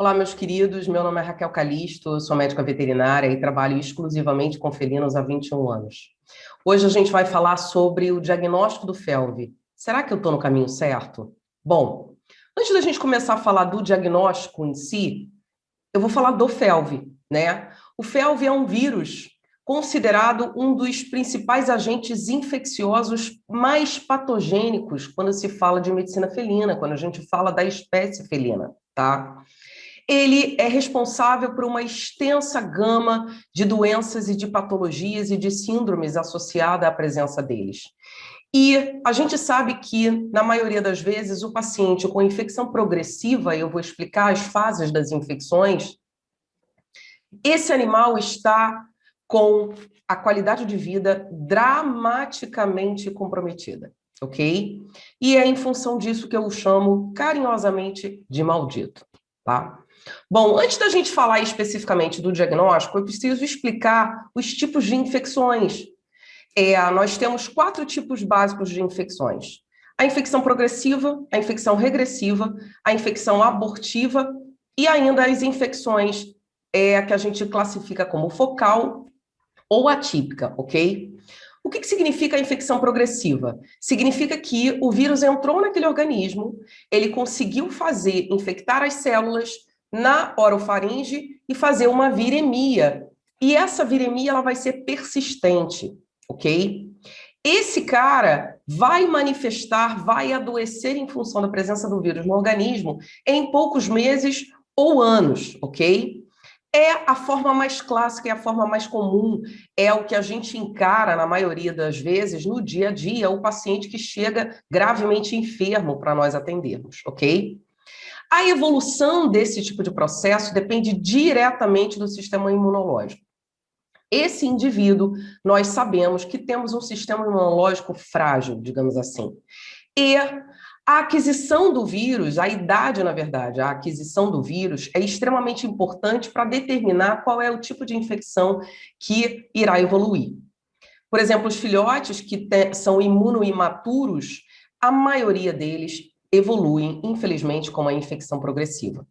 Olá, meus queridos. Meu nome é Raquel Calisto, eu sou médica veterinária e trabalho exclusivamente com felinos há 21 anos. Hoje a gente vai falar sobre o diagnóstico do FeLV. Será que eu estou no caminho certo? Bom, antes da gente começar a falar do diagnóstico em si, eu vou falar do FeLV, né? O FeLV é um vírus considerado um dos principais agentes infecciosos mais patogênicos quando se fala de medicina felina, quando a gente fala da espécie felina, tá? Ele é responsável por uma extensa gama de doenças e de patologias e de síndromes associada à presença deles. E a gente sabe que, na maioria das vezes, o paciente com infecção progressiva, eu vou explicar as fases das infecções, esse animal está com a qualidade de vida dramaticamente comprometida, ok? E é em função disso que eu o chamo carinhosamente de maldito, tá? Bom, antes da gente falar especificamente do diagnóstico, eu preciso explicar os tipos de infecções. Nós temos 4 tipos básicos de infecções: a infecção progressiva, a infecção regressiva, a infecção abortiva e ainda as infecções que a gente classifica como focal ou atípica, ok? O que significa a infecção progressiva? Significa que o vírus entrou naquele organismo, ele conseguiu infectar as células na orofaringe e fazer uma viremia. E essa viremia ela vai ser persistente, ok? Esse cara vai manifestar, vai adoecer em função da presença do vírus no organismo em poucos meses ou anos, ok? É a forma mais clássica, é a forma mais comum, é o que a gente encara, na maioria das vezes, no dia a dia, o paciente que chega gravemente enfermo para nós atendermos, ok? A evolução desse tipo de processo depende diretamente do sistema imunológico. Esse indivíduo, nós sabemos que temos um sistema imunológico frágil, digamos assim. E a aquisição do vírus, a idade, na verdade, a aquisição do vírus é extremamente importante para determinar qual é o tipo de infecção que irá evoluir. Por exemplo, os filhotes que são imunoimaturos, a maioria deles evoluem, infelizmente, com a infecção progressiva.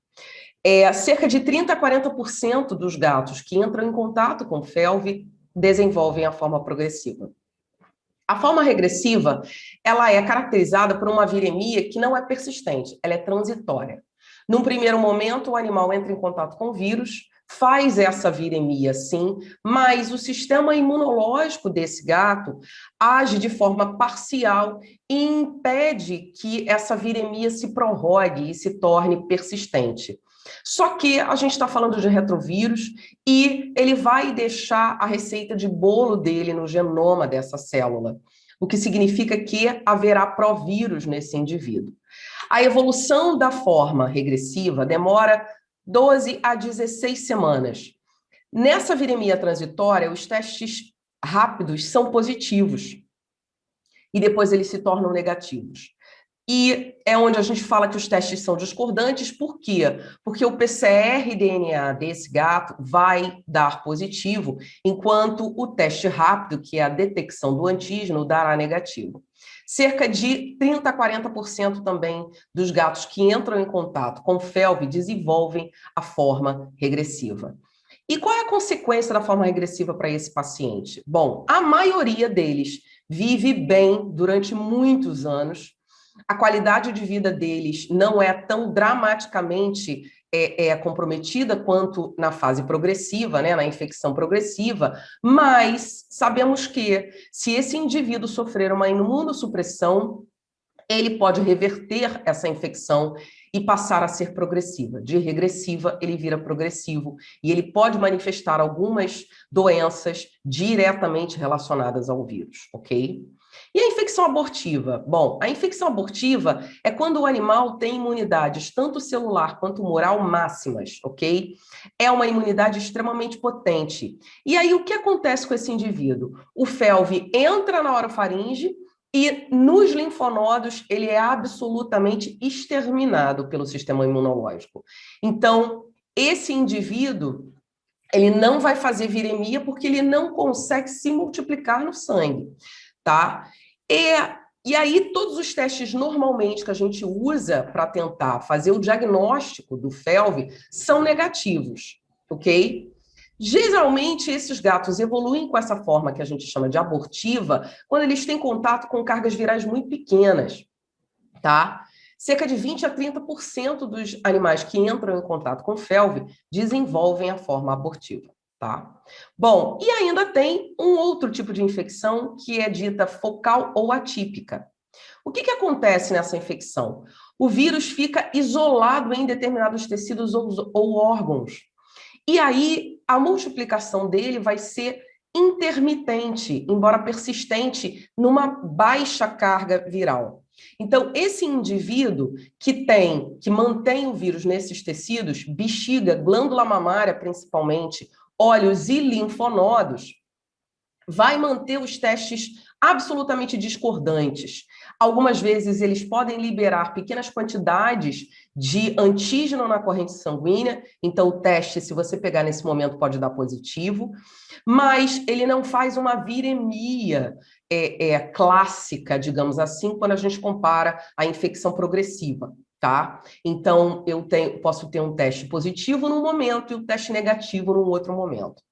Cerca de 30% a 40% dos gatos que entram em contato com o FeLV desenvolvem a forma progressiva. A forma regressiva, ela é caracterizada por uma viremia que não é persistente, ela é transitória. Num primeiro momento, o animal entra em contato com o vírus, faz essa viremia sim, mas o sistema imunológico desse gato age de forma parcial e impede que essa viremia se prorrogue e se torne persistente. Só que a gente está falando de retrovírus e ele vai deixar a receita de bolo dele no genoma dessa célula, o que significa que haverá provírus nesse indivíduo. A evolução da forma regressiva demora 12 a 16 semanas. Nessa viremia transitória, os testes rápidos são positivos e depois eles se tornam negativos. E é onde a gente fala que os testes são discordantes, por quê? Porque o PCR-DNA desse gato vai dar positivo, enquanto o teste rápido, que é a detecção do antígeno, dará negativo. Cerca de 30% a 40% também dos gatos que entram em contato com FeLV desenvolvem a forma regressiva. E qual é a consequência da forma regressiva para esse paciente? Bom, a maioria deles vive bem durante muitos anos, a qualidade de vida deles não é tão dramaticamente comprometida quanto na fase progressiva, né, na infecção progressiva, mas sabemos que se esse indivíduo sofrer uma imunossupressão, ele pode reverter essa infecção e passar a ser progressiva. De regressiva, ele vira progressivo e ele pode manifestar algumas doenças diretamente relacionadas ao vírus, ok? E a infecção abortiva? Bom, a infecção abortiva é quando o animal tem imunidades, tanto celular quanto humoral, máximas, ok? É uma imunidade extremamente potente. E aí, o que acontece com esse indivíduo? O FeLV entra na orofaringe e nos linfonodos ele é absolutamente exterminado pelo sistema imunológico. Então, esse indivíduo, ele não vai fazer viremia porque ele não consegue se multiplicar no sangue, tá? E E aí, todos os testes normalmente que a gente usa para tentar fazer o diagnóstico do FeLV são negativos, ok? Geralmente, esses gatos evoluem com essa forma que a gente chama de abortiva quando eles têm contato com cargas virais muito pequenas, tá? Cerca de 20 a 30% dos animais que entram em contato com FeLV desenvolvem a forma abortiva, tá? Bom, e ainda tem um outro tipo de infecção que é dita focal ou atípica. O que acontece nessa infecção? O vírus fica isolado em determinados tecidos ou órgãos. E aí, a multiplicação dele vai ser intermitente, embora persistente, numa baixa carga viral. Então, esse indivíduo que mantém o vírus nesses tecidos, bexiga, glândula mamária principalmente, olhos e linfonodos, vai manter os testes absolutamente discordantes. Algumas vezes eles podem liberar pequenas quantidades de antígeno na corrente sanguínea, então o teste, se você pegar nesse momento, pode dar positivo, mas ele não faz uma viremia clássica, digamos assim, quando a gente compara a infecção progressiva. Tá? Então, posso ter um teste positivo num momento e um teste negativo num outro momento.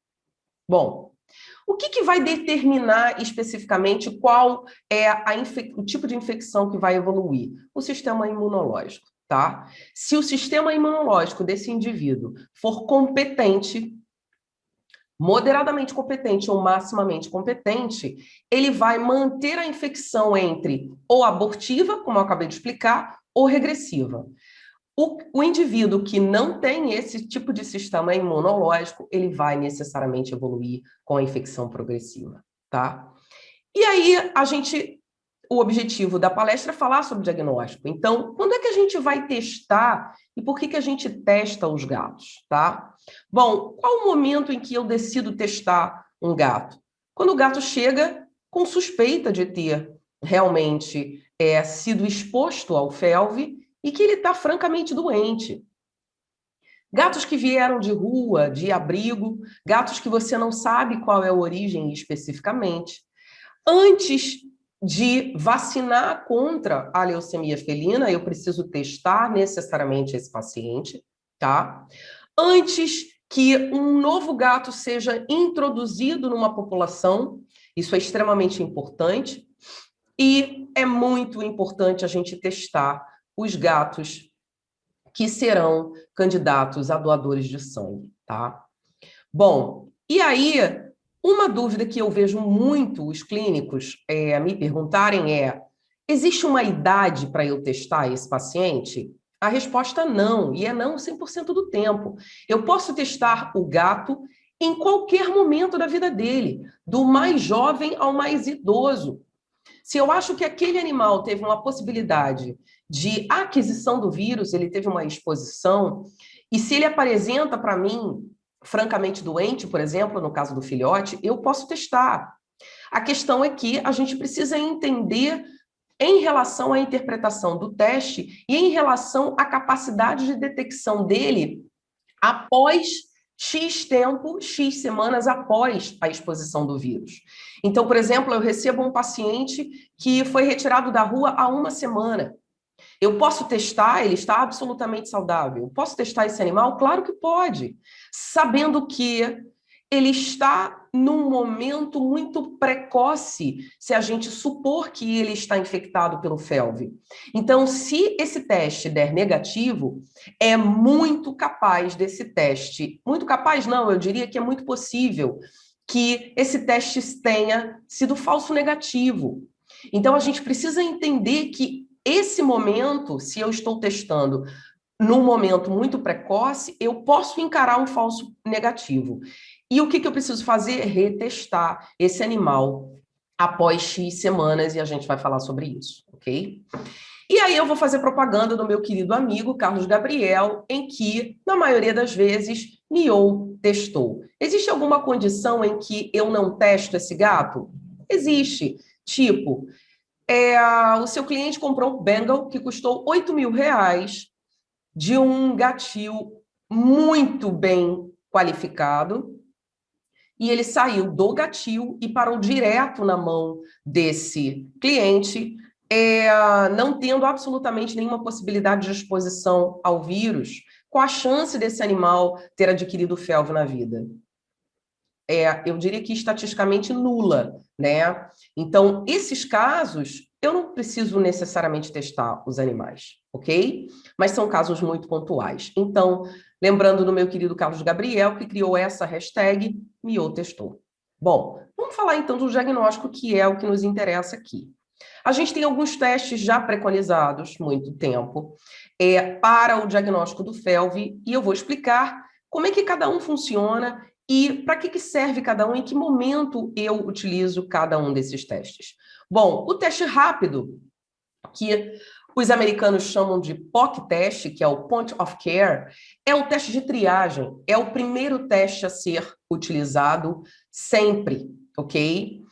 Bom, o que vai determinar especificamente qual é o tipo de infecção que vai evoluir? O sistema imunológico, tá? Se o sistema imunológico desse indivíduo for competente, moderadamente competente ou maximamente competente, ele vai manter a infecção entre ou abortiva, como eu acabei de explicar, ou regressiva. O indivíduo que não tem esse tipo de sistema imunológico, ele vai necessariamente evoluir com a infecção progressiva, tá? E aí, o objetivo da palestra é falar sobre diagnóstico. Então, quando é que a gente vai testar e por que a gente testa os gatos, tá? Bom, qual o momento em que eu decido testar um gato? Quando o gato chega com suspeita de ter realmente sido exposto ao FeLV e que ele está francamente doente. Gatos que vieram de rua, de abrigo, gatos que você não sabe qual é a origem especificamente. Antes de vacinar contra a leucemia felina, eu preciso testar necessariamente esse paciente, tá? Antes que um novo gato seja introduzido numa população, isso é extremamente importante. E é muito importante a gente testar os gatos que serão candidatos a doadores de sangue, tá? Bom, e aí, uma dúvida que eu vejo muito os clínicos me perguntarem é: existe uma idade para eu testar esse paciente? A resposta não, e é não 100% do tempo. Eu posso testar o gato em qualquer momento da vida dele, do mais jovem ao mais idoso. Se eu acho que aquele animal teve uma possibilidade de aquisição do vírus, ele teve uma exposição, e se ele apresenta para mim francamente doente, por exemplo, no caso do filhote, eu posso testar. A questão é que a gente precisa entender em relação à interpretação do teste e em relação à capacidade de detecção dele após X tempo, X semanas após a exposição do vírus. Então, por exemplo, eu recebo um paciente que foi retirado da rua há uma semana. Eu posso testar, ele está absolutamente saudável. Posso testar esse animal? Claro que pode, sabendo que ele está num momento muito precoce, se a gente supor que ele está infectado pelo FeLV. Então, se esse teste der negativo, é muito capaz desse teste, muito capaz não, eu diria que é muito possível que esse teste tenha sido falso negativo. Então, a gente precisa entender que esse momento, se eu estou testando num momento muito precoce, eu posso encarar um falso negativo. E o que eu preciso fazer? Retestar esse animal após X semanas, e a gente vai falar sobre isso, ok? E aí eu vou fazer propaganda do meu querido amigo Carlos Gabriel, em que, na maioria das vezes, NIOU testou. Existe alguma condição em que eu não testo esse gato? Existe. Tipo, o seu cliente comprou um Bengal que custou R$ 8.000, de um gatil muito bem qualificado, e ele saiu do gatil e parou direto na mão desse cliente, não tendo absolutamente nenhuma possibilidade de exposição ao vírus, qual a chance desse animal ter adquirido o felv na vida? Eu diria que estatisticamente nula, né? Então, esses casos, eu não preciso necessariamente testar os animais, ok? Mas são casos muito pontuais. Então, lembrando do meu querido Carlos Gabriel, que criou essa hashtag, miotestou. Bom, vamos falar então do diagnóstico, que é o que nos interessa aqui. A gente tem alguns testes já preconizados, muito tempo, para o diagnóstico do felv, e eu vou explicar como é que cada um funciona e para que serve cada um, em que momento eu utilizo cada um desses testes. Bom, o teste rápido, que os americanos chamam de POC teste, que é o Point of Care, é o teste de triagem, é o primeiro teste a ser utilizado sempre, ok?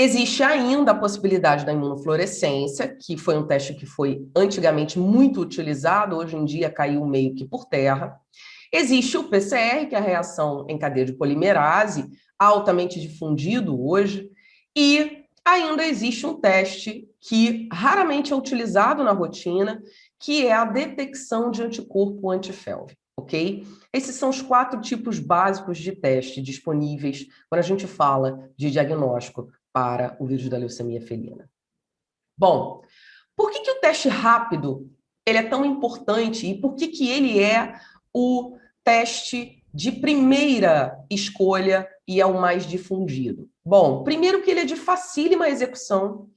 Existe ainda a possibilidade da imunofluorescência, que foi um teste que foi antigamente muito utilizado, hoje em dia caiu meio que por terra. Existe o PCR, que é a reação em cadeia de polimerase, altamente difundido hoje, e ainda existe um teste que raramente é utilizado na rotina, que é a detecção de anticorpo anti-felv, ok? Esses são os 4 tipos básicos de teste disponíveis quando a gente fala de diagnóstico para o vírus da leucemia felina. Bom, por que o teste rápido ele é tão importante e por que ele é o teste de primeira escolha e é o mais difundido? Bom, primeiro que ele é de facílima execução.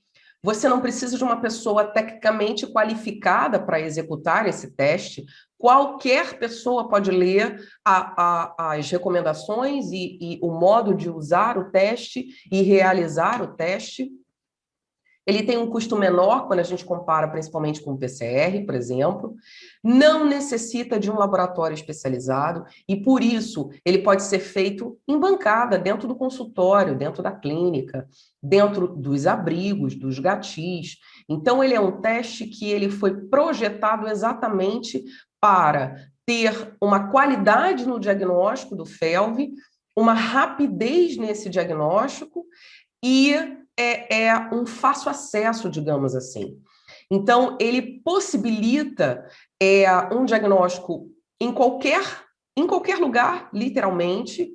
Você não precisa de uma pessoa tecnicamente qualificada para executar esse teste. Qualquer pessoa pode ler as recomendações e o modo de usar o teste e realizar o teste. Ele tem um custo menor quando a gente compara principalmente com o PCR, por exemplo, não necessita de um laboratório especializado e, por isso, ele pode ser feito em bancada, dentro do consultório, dentro da clínica, dentro dos abrigos, dos gatis. Então, ele é um teste que ele foi projetado exatamente para ter uma qualidade no diagnóstico do felv, uma rapidez nesse diagnóstico e um fácil acesso, digamos assim. Então, ele possibilita um diagnóstico em qualquer lugar, literalmente,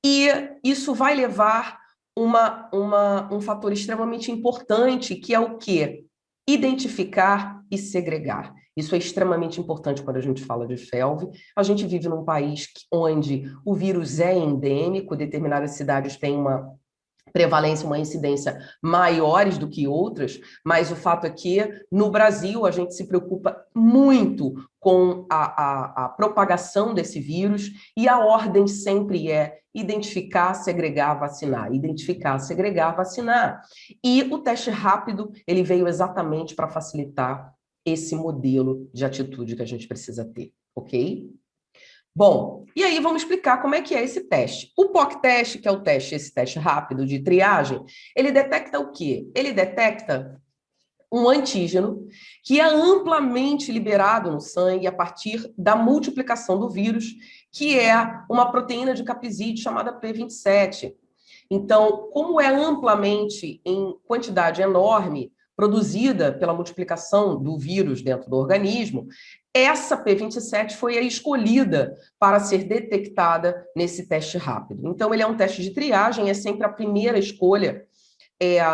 e isso vai levar um fator extremamente importante, que é o quê? Identificar e segregar. Isso é extremamente importante quando a gente fala de felv. A gente vive num país onde o vírus é endêmico, determinadas cidades têm uma prevalência, uma incidência maiores do que outras, mas o fato é que no Brasil a gente se preocupa muito com a propagação desse vírus e a ordem sempre é identificar, segregar, vacinar, identificar, segregar, vacinar. E o teste rápido, ele veio exatamente para facilitar esse modelo de atitude que a gente precisa ter, ok? Bom, e aí vamos explicar como é que é esse teste. O POC teste, que é esse teste rápido de triagem, ele detecta o quê? Ele detecta um antígeno que é amplamente liberado no sangue a partir da multiplicação do vírus, que é uma proteína de capsídeo chamada P27. Então, como é amplamente, em quantidade enorme, produzida pela multiplicação do vírus dentro do organismo, essa P27 foi a escolhida para ser detectada nesse teste rápido. Então, ele é um teste de triagem, é sempre a primeira escolha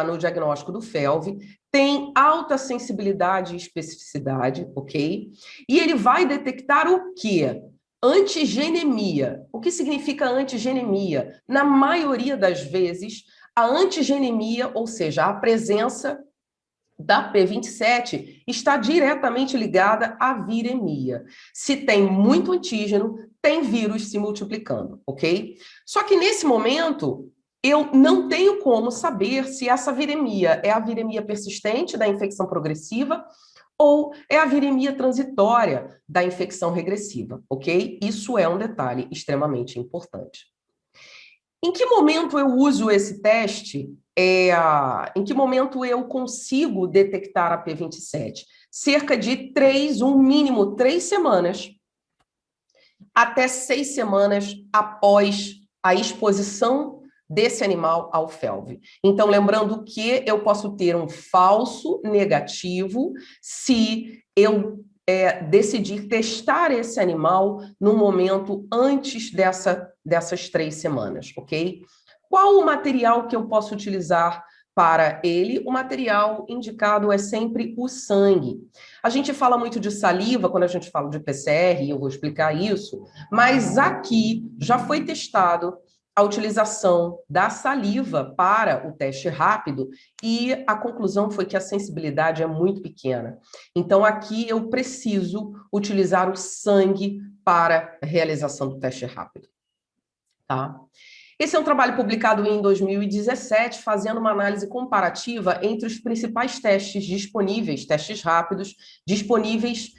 no diagnóstico do felv, tem alta sensibilidade e especificidade, ok? E ele vai detectar o quê? Antigenemia. O que significa antigenemia? Na maioria das vezes, a antigenemia, ou seja, a presença da P27 está diretamente ligada à viremia. Se tem muito antígeno, tem vírus se multiplicando, ok? Só que nesse momento, eu não tenho como saber se essa viremia é a viremia persistente da infecção progressiva ou é a viremia transitória da infecção regressiva, ok? Isso é um detalhe extremamente importante. Em que momento eu uso esse teste? Em que momento eu consigo detectar a P27? Cerca de mínimo 3 semanas, até 6 semanas após a exposição desse animal ao FeLV. Então, lembrando que eu posso ter um falso negativo se eu decidir testar esse animal no momento antes dessas 3 semanas, ok? Qual o material que eu posso utilizar para ele? O material indicado é sempre o sangue. A gente fala muito de saliva quando a gente fala de PCR, e eu vou explicar isso, mas aqui já foi testado a utilização da saliva para o teste rápido e a conclusão foi que a sensibilidade é muito pequena. Então, aqui eu preciso utilizar o sangue para a realização do teste rápido. Tá? Esse é um trabalho publicado em 2017, fazendo uma análise comparativa entre os principais testes disponíveis, testes rápidos, disponíveis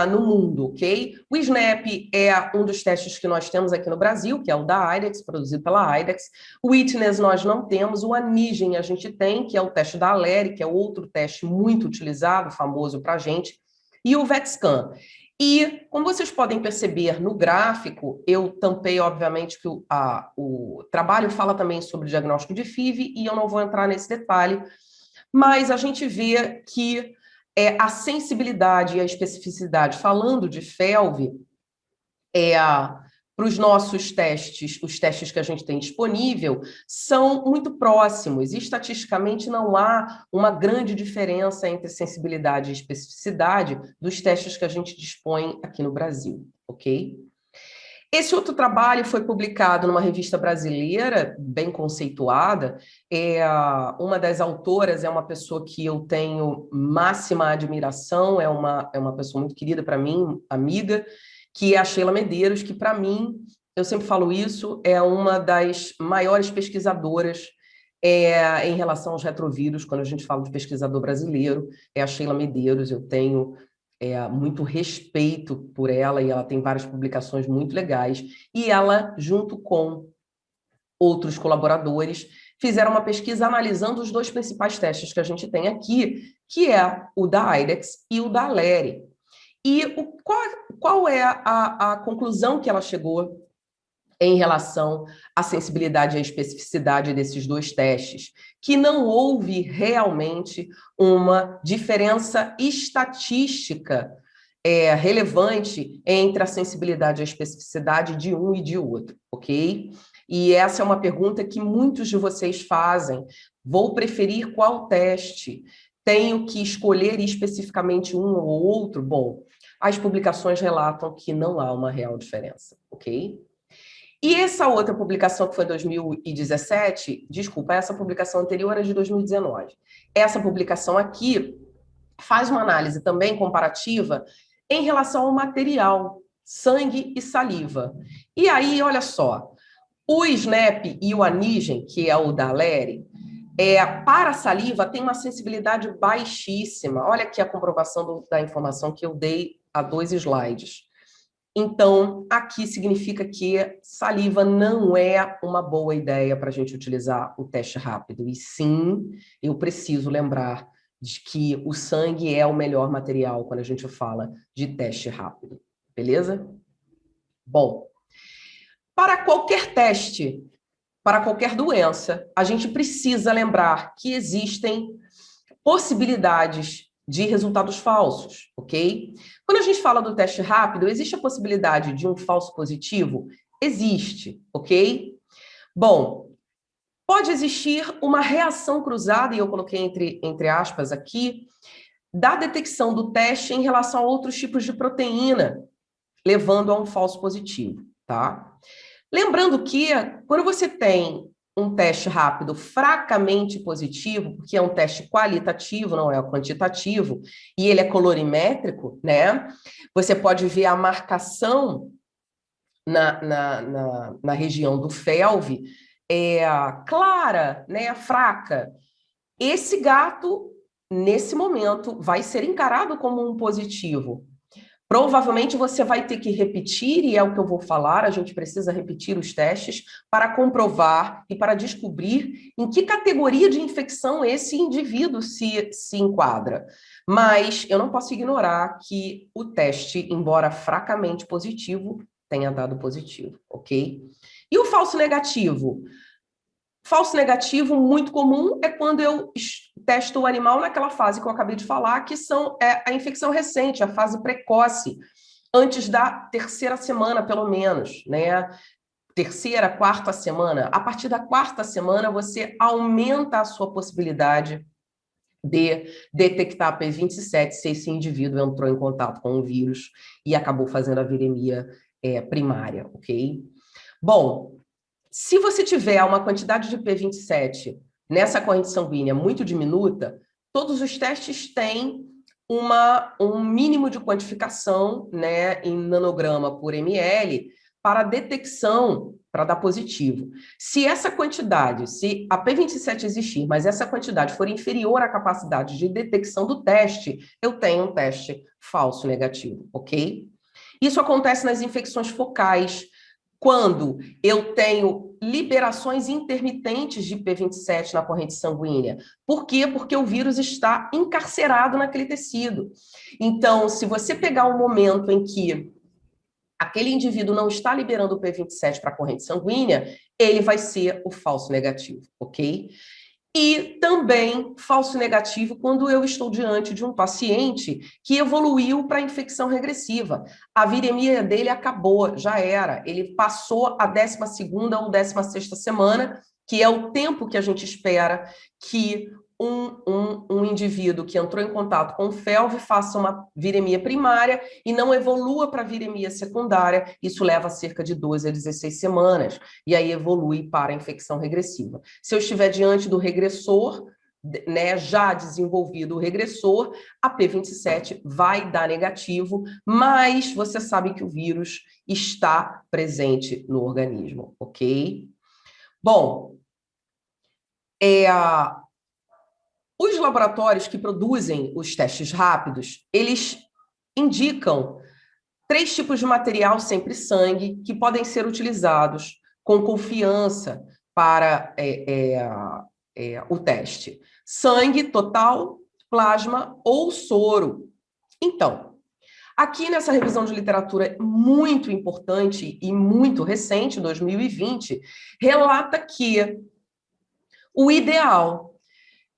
no mundo, ok? O SNAP é um dos testes que nós temos aqui no Brasil, que é o da IDEXX, produzido pela IDEXX. O Witness nós não temos, o Anigen a gente tem, que é o teste da Aleri, que é outro teste muito utilizado, famoso para a gente, e o VETSCAN. E, como vocês podem perceber no gráfico, eu tampei, obviamente, que o trabalho fala também sobre o diagnóstico de FIV, e eu não vou entrar nesse detalhe, mas a gente vê que a sensibilidade e a especificidade, falando de FeLV, para os nossos testes, os testes que a gente tem disponível, são muito próximos. E, estatisticamente, não há uma grande diferença entre sensibilidade e especificidade dos testes que a gente dispõe aqui no Brasil, ok? Esse outro trabalho foi publicado numa revista brasileira, bem conceituada. Uma das autoras é uma pessoa que eu tenho máxima admiração, é uma pessoa muito querida para mim, amiga, que é a Sheila Medeiros, que para mim, eu sempre falo isso, é uma das maiores pesquisadoras em relação aos retrovírus. Quando a gente fala de pesquisador brasileiro, é a Sheila Medeiros. Eu tenho muito respeito por ela, e ela tem várias publicações muito legais, e ela, junto com outros colaboradores, fizeram uma pesquisa analisando os 2 principais testes que a gente tem aqui, que é o da IDEXX e o da Aleri. E qual é a conclusão que ela chegou em relação à sensibilidade e à especificidade desses 2 testes? Que não houve realmente uma diferença estatística relevante entre a sensibilidade e a especificidade de um e de outro, ok? E essa é uma pergunta que muitos de vocês fazem. Vou preferir qual teste? Tenho que escolher especificamente um ou outro? Bom, as publicações relatam que não há uma real diferença, ok? E essa outra publicação, que foi em 2017, desculpa, essa publicação anterior é de 2019. Essa publicação aqui faz uma análise também comparativa em relação ao material, sangue e saliva. E aí, olha só, o SNAP e o Anigen, que é o da Aleri, para a saliva tem uma sensibilidade baixíssima. Olha aqui a comprovação da informação que eu dei a 2 slides. Então, aqui significa que saliva não é uma boa ideia para a gente utilizar o teste rápido. E sim, eu preciso lembrar de que o sangue é o melhor material quando a gente fala de teste rápido. Beleza? Bom, para qualquer teste, para qualquer doença, a gente precisa lembrar que existem possibilidades de resultados falsos, ok? Quando a gente fala do teste rápido, existe a possibilidade de um falso positivo? Existe, ok? Bom, pode existir uma reação cruzada, e eu coloquei entre aspas aqui, da detecção do teste em relação a outros tipos de proteína, levando a um falso positivo, tá? Lembrando que, quando você tem um teste rápido fracamente positivo, porque é um teste qualitativo, não é quantitativo, e ele é colorimétrico, né? Você pode ver a marcação na região do FeLV, clara, né? Fraca. Esse gato, nesse momento, vai ser encarado como um positivo. Provavelmente você vai ter que repetir, e é o que eu vou falar, a gente precisa repetir os testes para comprovar e para descobrir em que categoria de infecção esse indivíduo se enquadra. Mas eu não posso ignorar que o teste, embora fracamente positivo, tenha dado positivo, ok? E o falso negativo? Falso negativo, muito comum, é quando eu testo o animal naquela fase que eu acabei de falar, que é a infecção recente, a fase precoce, antes da terceira semana, pelo menos, né? Terceira, quarta semana. A partir da quarta semana, você aumenta a sua possibilidade de detectar P27 se esse indivíduo entrou em contato com o vírus e acabou fazendo a viremia primária, ok? Bom, se você tiver uma quantidade de P27 nessa corrente sanguínea muito diminuta, todos os testes têm um mínimo de quantificação, né, em nanograma por ml, para detecção, para dar positivo. Se essa quantidade, se a P27 existir, mas essa quantidade for inferior à capacidade de detecção do teste, eu tenho um teste falso negativo, ok? Isso acontece nas infecções focais, quando eu tenho liberações intermitentes de P27 na corrente sanguínea. Por quê? Porque o vírus está encarcerado naquele tecido. Então, se você pegar um momento em que aquele indivíduo não está liberando o P27 para a corrente sanguínea, ele vai ser o falso negativo, ok? E também falso negativo quando eu estou diante de um paciente que evoluiu para infecção regressiva. A viremia dele acabou, já era. Ele passou a 12ª ou 16ª semana, que é o tempo que a gente espera que um indivíduo que entrou em contato com o FeLV faça uma viremia primária e não evolua para viremia secundária. Isso leva cerca de 12 a 16 semanas, e aí evolui para a infecção regressiva. Se eu estiver diante do regressor, né, já desenvolvido o regressor, a P27 vai dar negativo, mas você sabe que o vírus está presente no organismo, ok? Bom, os laboratórios que produzem os testes rápidos, eles indicam 3 tipos de material, sempre sangue, que podem ser utilizados com confiança para o teste. Sangue total, plasma ou soro. Então, aqui nessa revisão de literatura muito importante e muito recente, 2020, relata que o ideal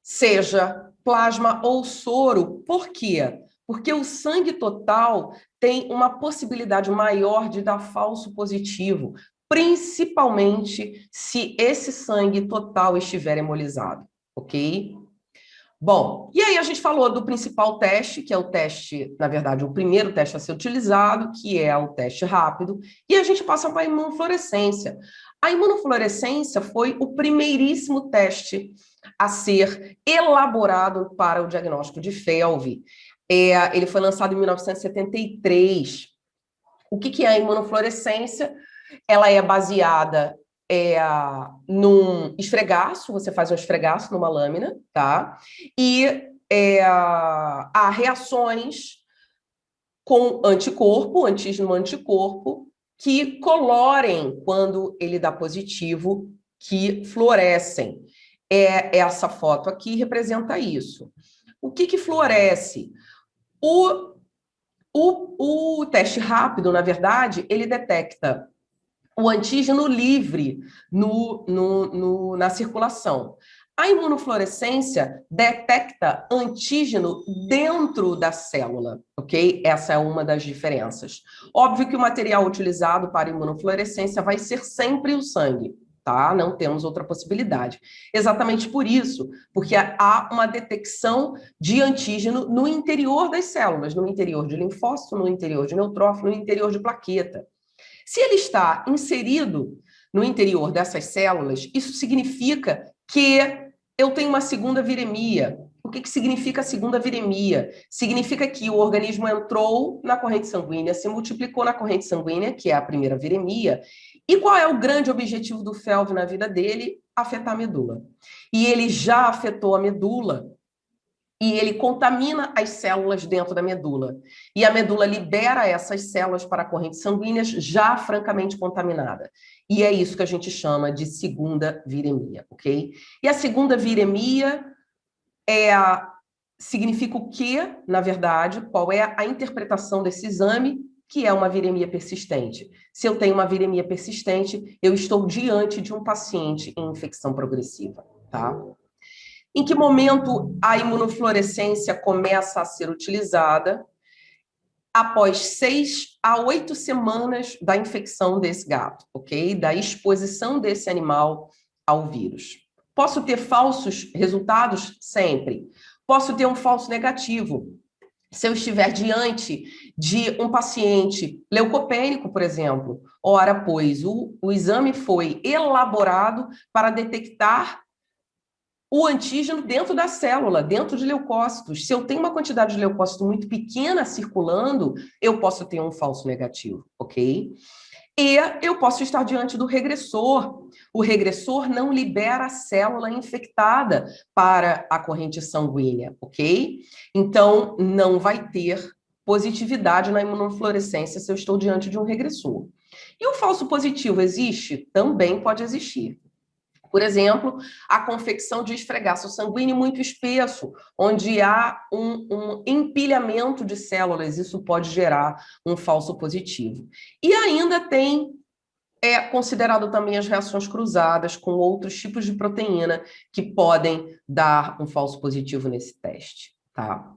seja plasma ou soro. Por quê? Porque o sangue total tem uma possibilidade maior de dar falso positivo, principalmente se esse sangue total estiver hemolizado, ok? Bom, e aí a gente falou do principal teste, que é o teste, na verdade, o primeiro teste a ser utilizado, que é o teste rápido, e a gente passa para a imunofluorescência. A imunofluorescência foi o primeiríssimo teste a ser elaborado para o diagnóstico de FeLV. Ele foi lançado em 1973. O que é a imunofluorescência? Ela é baseada num esfregaço, você faz um esfregaço numa lâmina, tá? E há reações com anticorpo, antígeno-anticorpo, que colorem quando ele dá positivo, que fluorescem. Essa foto aqui representa isso. O que floresce? O teste rápido, na verdade, ele detecta o antígeno livre na circulação. A imunofluorescência detecta antígeno dentro da célula, ok? Essa é uma das diferenças. Óbvio que o material utilizado para imunofluorescência vai ser sempre o sangue, tá? Não temos outra possibilidade. Exatamente por isso, porque há uma detecção de antígeno no interior das células, no interior de linfócito, no interior de neutrófilo, no interior de plaqueta. Se ele está inserido no interior dessas células, isso significa que eu tenho uma segunda viremia. O que significa a segunda viremia? Significa que o organismo entrou na corrente sanguínea, se multiplicou na corrente sanguínea, que é a primeira viremia. E qual é o grande objetivo do FeLV na vida dele? Afetar a medula. E ele já afetou a medula, e ele contamina as células dentro da medula. E a medula libera essas células para correntes sanguíneas já francamente contaminada. E é isso que a gente chama de segunda viremia, ok? E a segunda viremia significa o quê, na verdade? Qual é a interpretação desse exame? que é uma viremia persistente? Se eu tenho uma viremia persistente, eu estou diante de um paciente em infecção progressiva, tá? Em que momento a imunofluorescência começa a ser utilizada? Após 6 a 8 semanas da infecção desse gato, ok? Da exposição desse animal ao vírus. Posso ter falsos resultados? Sempre. Posso ter um falso negativo. Se eu estiver diante de um paciente leucopênico, por exemplo, ora, pois, o exame foi elaborado para detectar o antígeno dentro da célula, dentro de leucócitos. Se eu tenho uma quantidade de leucócito muito pequena circulando, eu posso ter um falso negativo, ok? E eu posso estar diante do regressor. O regressor não libera a célula infectada para a corrente sanguínea, ok? Então, não vai ter positividade na imunofluorescência se eu estou diante de um regressor. E o falso positivo existe? Também pode existir. Por exemplo, a confecção de esfregaço sanguíneo muito espesso, onde há um empilhamento de células, isso pode gerar um falso positivo. E ainda é considerado também as reações cruzadas com outros tipos de proteína que podem dar um falso positivo nesse teste, tá?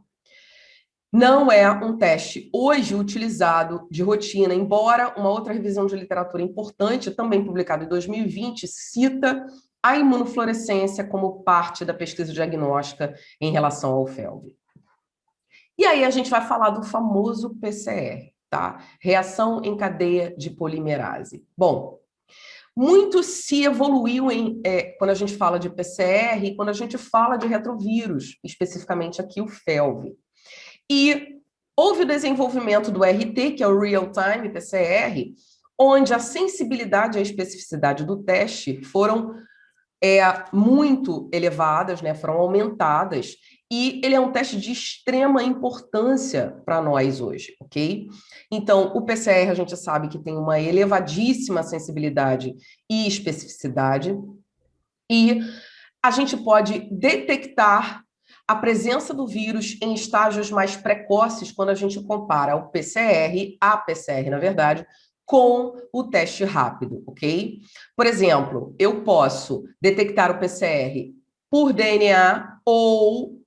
Não é um teste hoje utilizado de rotina, embora uma outra revisão de literatura importante, também publicada em 2020, cita a imunofluorescência como parte da pesquisa diagnóstica em relação ao FeLV. E aí a gente vai falar do famoso PCR, tá? Reação em cadeia de polimerase. Bom, muito se evoluiu quando a gente fala de PCR e quando a gente fala de retrovírus, especificamente aqui o FeLV. E houve o desenvolvimento do RT, que é o Real Time PCR, onde a sensibilidade e a especificidade do teste foram muito elevadas, né, foram aumentadas, e ele é um teste de extrema importância para nós hoje, ok? Então, o PCR a gente sabe que tem uma elevadíssima sensibilidade e especificidade, e a gente pode detectar a presença do vírus em estágios mais precoces quando a gente compara o PCR, a PCR, na verdade, com o teste rápido, ok? Por exemplo, eu posso detectar o PCR por DNA ou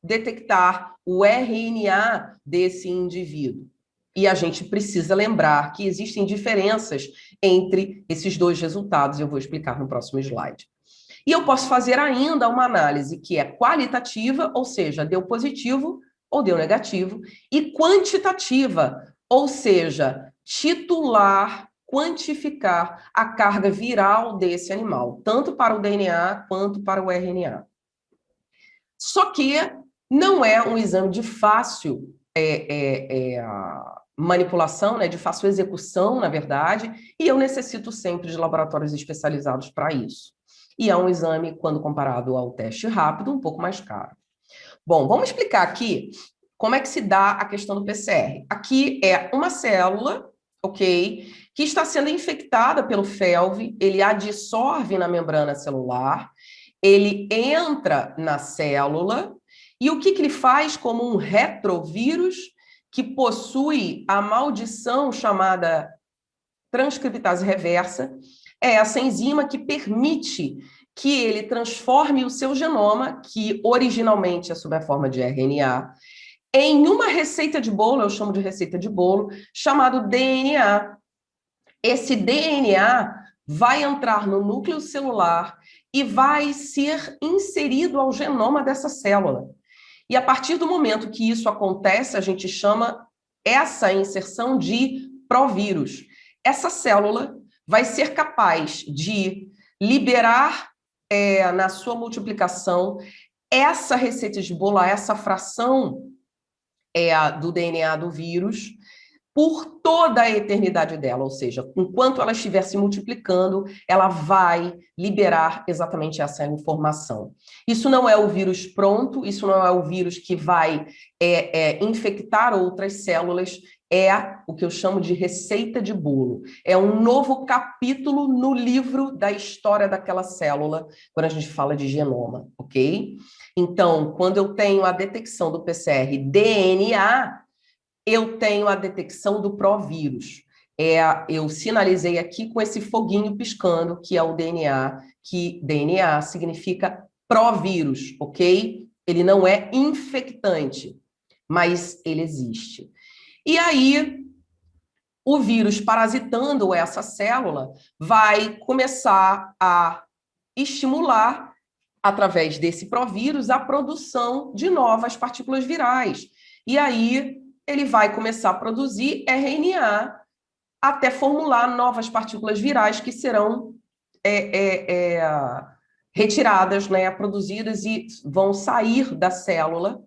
detectar o RNA desse indivíduo. E a gente precisa lembrar que existem diferenças entre esses dois resultados, e eu vou explicar no próximo slide. E eu posso fazer ainda uma análise que é qualitativa, ou seja, deu positivo ou deu negativo, e quantitativa, ou seja, titular, quantificar a carga viral desse animal, tanto para o DNA quanto para o RNA. Só que não é um exame de fácil manipulação, né, de fácil execução, na verdade, e eu necessito sempre de laboratórios especializados para isso. E é um exame, quando comparado ao teste rápido, um pouco mais caro. Bom, vamos explicar aqui como é que se dá a questão do PCR. Aqui é uma célula, ok, que está sendo infectada pelo FeLV, ele adsorve na membrana celular, ele entra na célula, e o que ele faz como um retrovírus que possui a maldição chamada transcriptase reversa, é essa enzima que permite que ele transforme o seu genoma, que originalmente é sob a forma de RNA, em uma receita de bolo, eu chamo de receita de bolo, chamado DNA. Esse DNA vai entrar no núcleo celular e vai ser inserido ao genoma dessa célula. E a partir do momento que isso acontece, a gente chama essa inserção de provírus. Essa célula vai ser capaz de liberar na sua multiplicação essa receita de bolo, essa fração do DNA do vírus, por toda a eternidade dela, ou seja, enquanto ela estiver se multiplicando, ela vai liberar exatamente essa informação. Isso não é o vírus pronto, isso não é o vírus que vai infectar outras células, é o que eu chamo de receita de bolo. É um novo capítulo no livro da história daquela célula, quando a gente fala de genoma, ok? Então, quando eu tenho a detecção do PCR DNA, eu tenho a detecção do provírus. Eu sinalizei aqui com esse foguinho piscando, que é o DNA, que DNA significa provírus, ok? Ele não é infectante, mas ele existe. E aí, o vírus parasitando essa célula vai começar a estimular, através desse provírus, a produção de novas partículas virais. E aí, ele vai começar a produzir RNA até formular novas partículas virais que serão retiradas, né, produzidas e vão sair da célula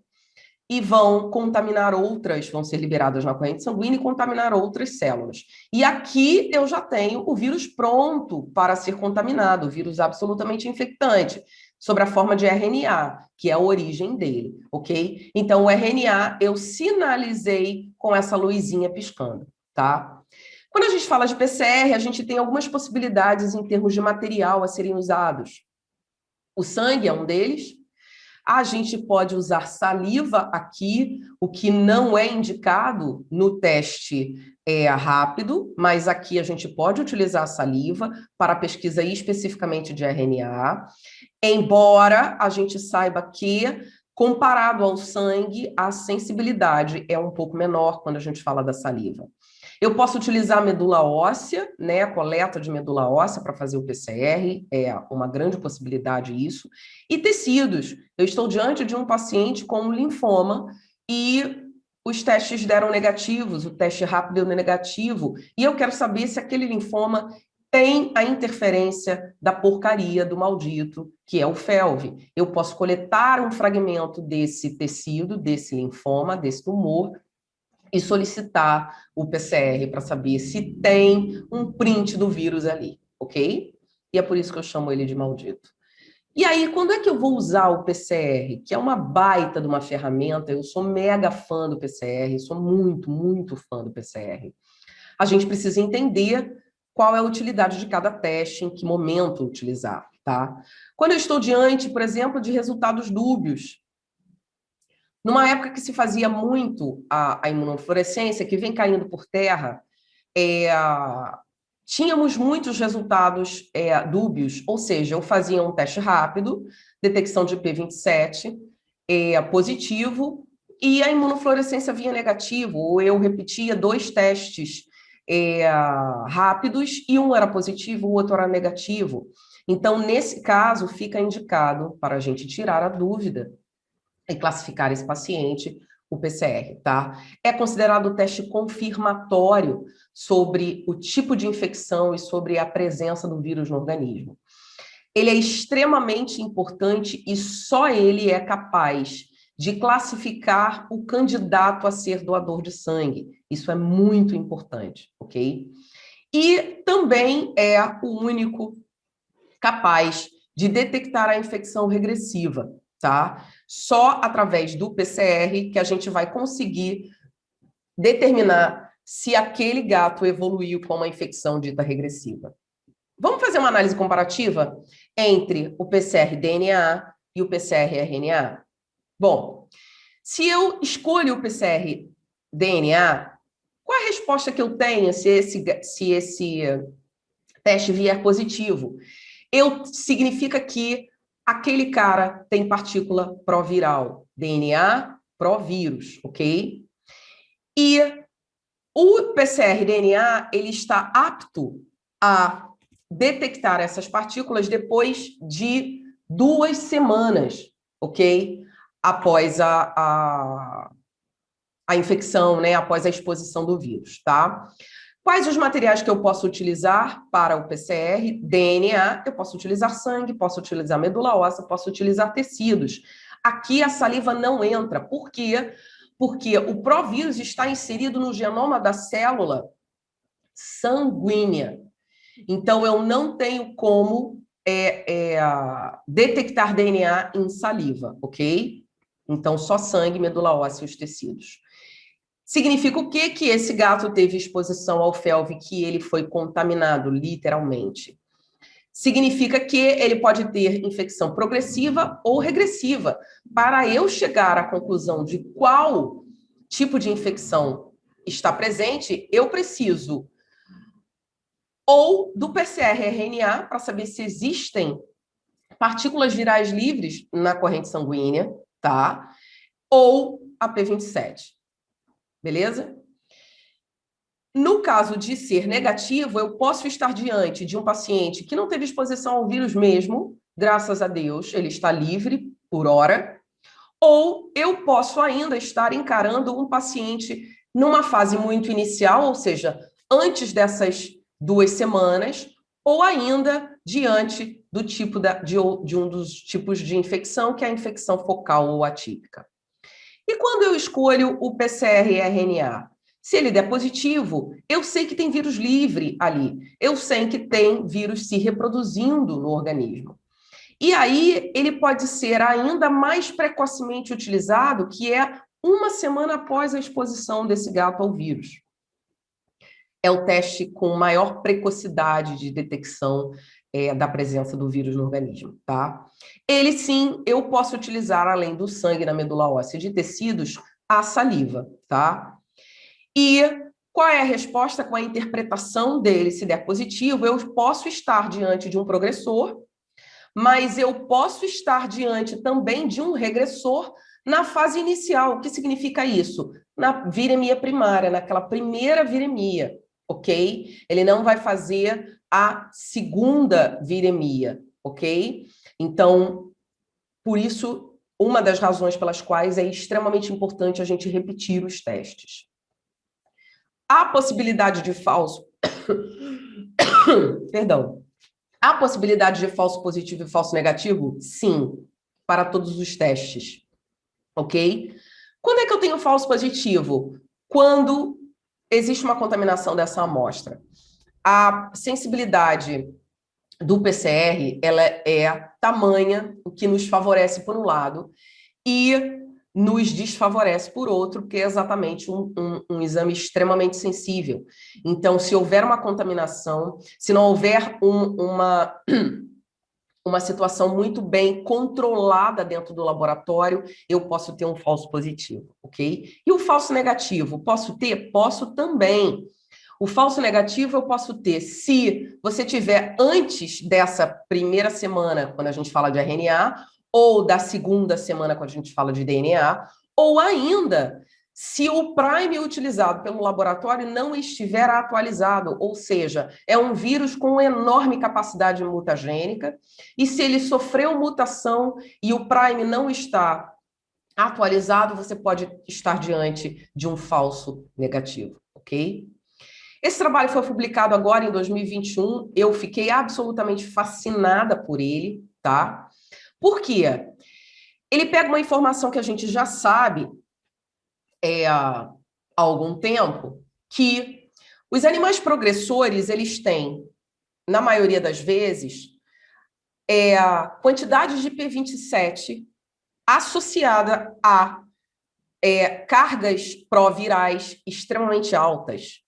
e vão contaminar outras, vão ser liberadas na corrente sanguínea e contaminar outras células. E aqui eu já tenho o vírus pronto para ser contaminado, o vírus absolutamente infectante, sob a forma de RNA, que é a origem dele, ok? Então, o RNA eu sinalizei com essa luzinha piscando, tá? Quando a gente fala de PCR, a gente tem algumas possibilidades em termos de material a serem usados. O sangue é um deles. A gente pode usar saliva aqui, o que não é indicado no teste rápido, mas aqui a gente pode utilizar a saliva para pesquisa especificamente de RNA, embora a gente saiba que, comparado ao sangue, a sensibilidade é um pouco menor quando a gente fala da saliva. Eu posso utilizar a medula óssea, né, a coleta de medula óssea para fazer o PCR, é uma grande possibilidade isso. E tecidos. Eu estou diante de um paciente com um linfoma e os testes deram negativos, o teste rápido deu negativo, e eu quero saber se aquele linfoma tem a interferência da porcaria do maldito, que é o FeLV. Eu posso coletar um fragmento desse tecido, desse linfoma, desse tumor, e solicitar o PCR para saber se tem um print do vírus ali, ok? E é por isso que eu chamo ele de maldito. E aí, quando é que eu vou usar o PCR? Que é uma baita de uma ferramenta, eu sou mega fã do PCR, sou muito, muito fã do PCR. A gente precisa entender qual é a utilidade de cada teste, em que momento utilizar, tá? Quando eu estou diante, por exemplo, de resultados dúbios, numa época que se fazia muito a imunofluorescência, que vem caindo por terra, tínhamos muitos resultados dúbios, ou seja, eu fazia um teste rápido, detecção de P27 positivo, e a imunofluorescência vinha negativo, ou eu repetia 2 testes rápidos, e um era positivo, o outro era negativo. Então, nesse caso, fica indicado para a gente tirar a dúvida e classificar esse paciente, o PCR, tá? É considerado o teste confirmatório sobre o tipo de infecção e sobre a presença do vírus no organismo. Ele é extremamente importante e só ele é capaz de classificar o candidato a ser doador de sangue. Isso é muito importante, ok? E também é o único capaz de detectar a infecção regressiva, tá? Só através do PCR que a gente vai conseguir determinar se aquele gato evoluiu com uma infecção dita regressiva. Vamos fazer uma análise comparativa entre o PCR-DNA e o PCR-RNA? Bom, se eu escolho o PCR-DNA, qual a resposta que eu tenho se esse teste vier positivo? Significa que aquele cara tem partícula proviral, DNA provírus, ok? E o PCR-DNA, ele está apto a detectar essas partículas depois de 2 semanas, ok? Após a infecção, né? Após a exposição do vírus, tá? Quais os materiais que eu posso utilizar para o PCR? DNA, eu posso utilizar sangue, posso utilizar medula óssea, posso utilizar tecidos. Aqui a saliva não entra. Por quê? Porque o provírus está inserido no genoma da célula sanguínea. Então, eu não tenho como detectar DNA em saliva, ok? Então, só sangue, medula óssea e os tecidos. Significa o quê? Que esse gato teve exposição ao FeLV, que ele foi contaminado, literalmente. Significa que ele pode ter infecção progressiva ou regressiva. Para eu chegar à conclusão de qual tipo de infecção está presente, eu preciso ou do PCR-RNA para saber se existem partículas virais livres na corrente sanguínea, tá? Ou a P27, beleza? No caso de ser negativo, eu posso estar diante de um paciente que não teve exposição ao vírus mesmo, graças a Deus, ele está livre por hora, ou eu posso ainda estar encarando um paciente numa fase muito inicial, ou seja, antes dessas 2 semanas, ou ainda diante do tipo de um dos tipos de infecção, que é a infecção focal ou atípica. E quando eu escolho o PCR-RNA? Se ele der positivo, eu sei que tem vírus livre ali, eu sei que tem vírus se reproduzindo no organismo. E aí, ele pode ser ainda mais precocemente utilizado, que é 1 semana após a exposição desse gato ao vírus. É o teste com maior precocidade de detecção da presença do vírus no organismo, tá? Ele, sim, eu posso utilizar, além do sangue na medula óssea de tecidos, a saliva, tá? E qual é a resposta com a interpretação dele? Se der positivo, eu posso estar diante de um progressor, mas eu posso estar diante também de um regressor na fase inicial. O que significa isso? Na viremia primária, naquela primeira viremia, ok? Ele não vai fazer a segunda viremia, ok? Então, por isso, uma das razões pelas quais é extremamente importante a gente repetir os testes. A possibilidade de falso... Perdão. Há possibilidade de falso positivo e falso negativo? Sim, para todos os testes, ok? Quando é que eu tenho falso positivo? Quando existe uma contaminação dessa amostra. A sensibilidade do PCR, ela é tamanha, o que nos favorece por um lado, e nos desfavorece por outro, porque é exatamente um exame extremamente sensível. Então, se houver uma contaminação, se não houver uma situação muito bem controlada dentro do laboratório, eu posso ter um falso positivo, ok? E o falso negativo, posso ter? Posso também. O falso negativo eu posso ter se você tiver antes dessa primeira semana, quando a gente fala de RNA, ou da segunda semana, quando a gente fala de DNA, ou ainda se o prime utilizado pelo laboratório não estiver atualizado, ou seja, é um vírus com enorme capacidade mutagênica, e se ele sofreu mutação e o prime não está atualizado, você pode estar diante de um falso negativo, ok? Esse trabalho foi publicado agora em 2021, eu fiquei absolutamente fascinada por ele, tá? Por quê? Ele pega uma informação que a gente já sabe há algum tempo, que os animais progressores, eles têm, na maioria das vezes, a quantidade de P27 associada a cargas provirais extremamente altas.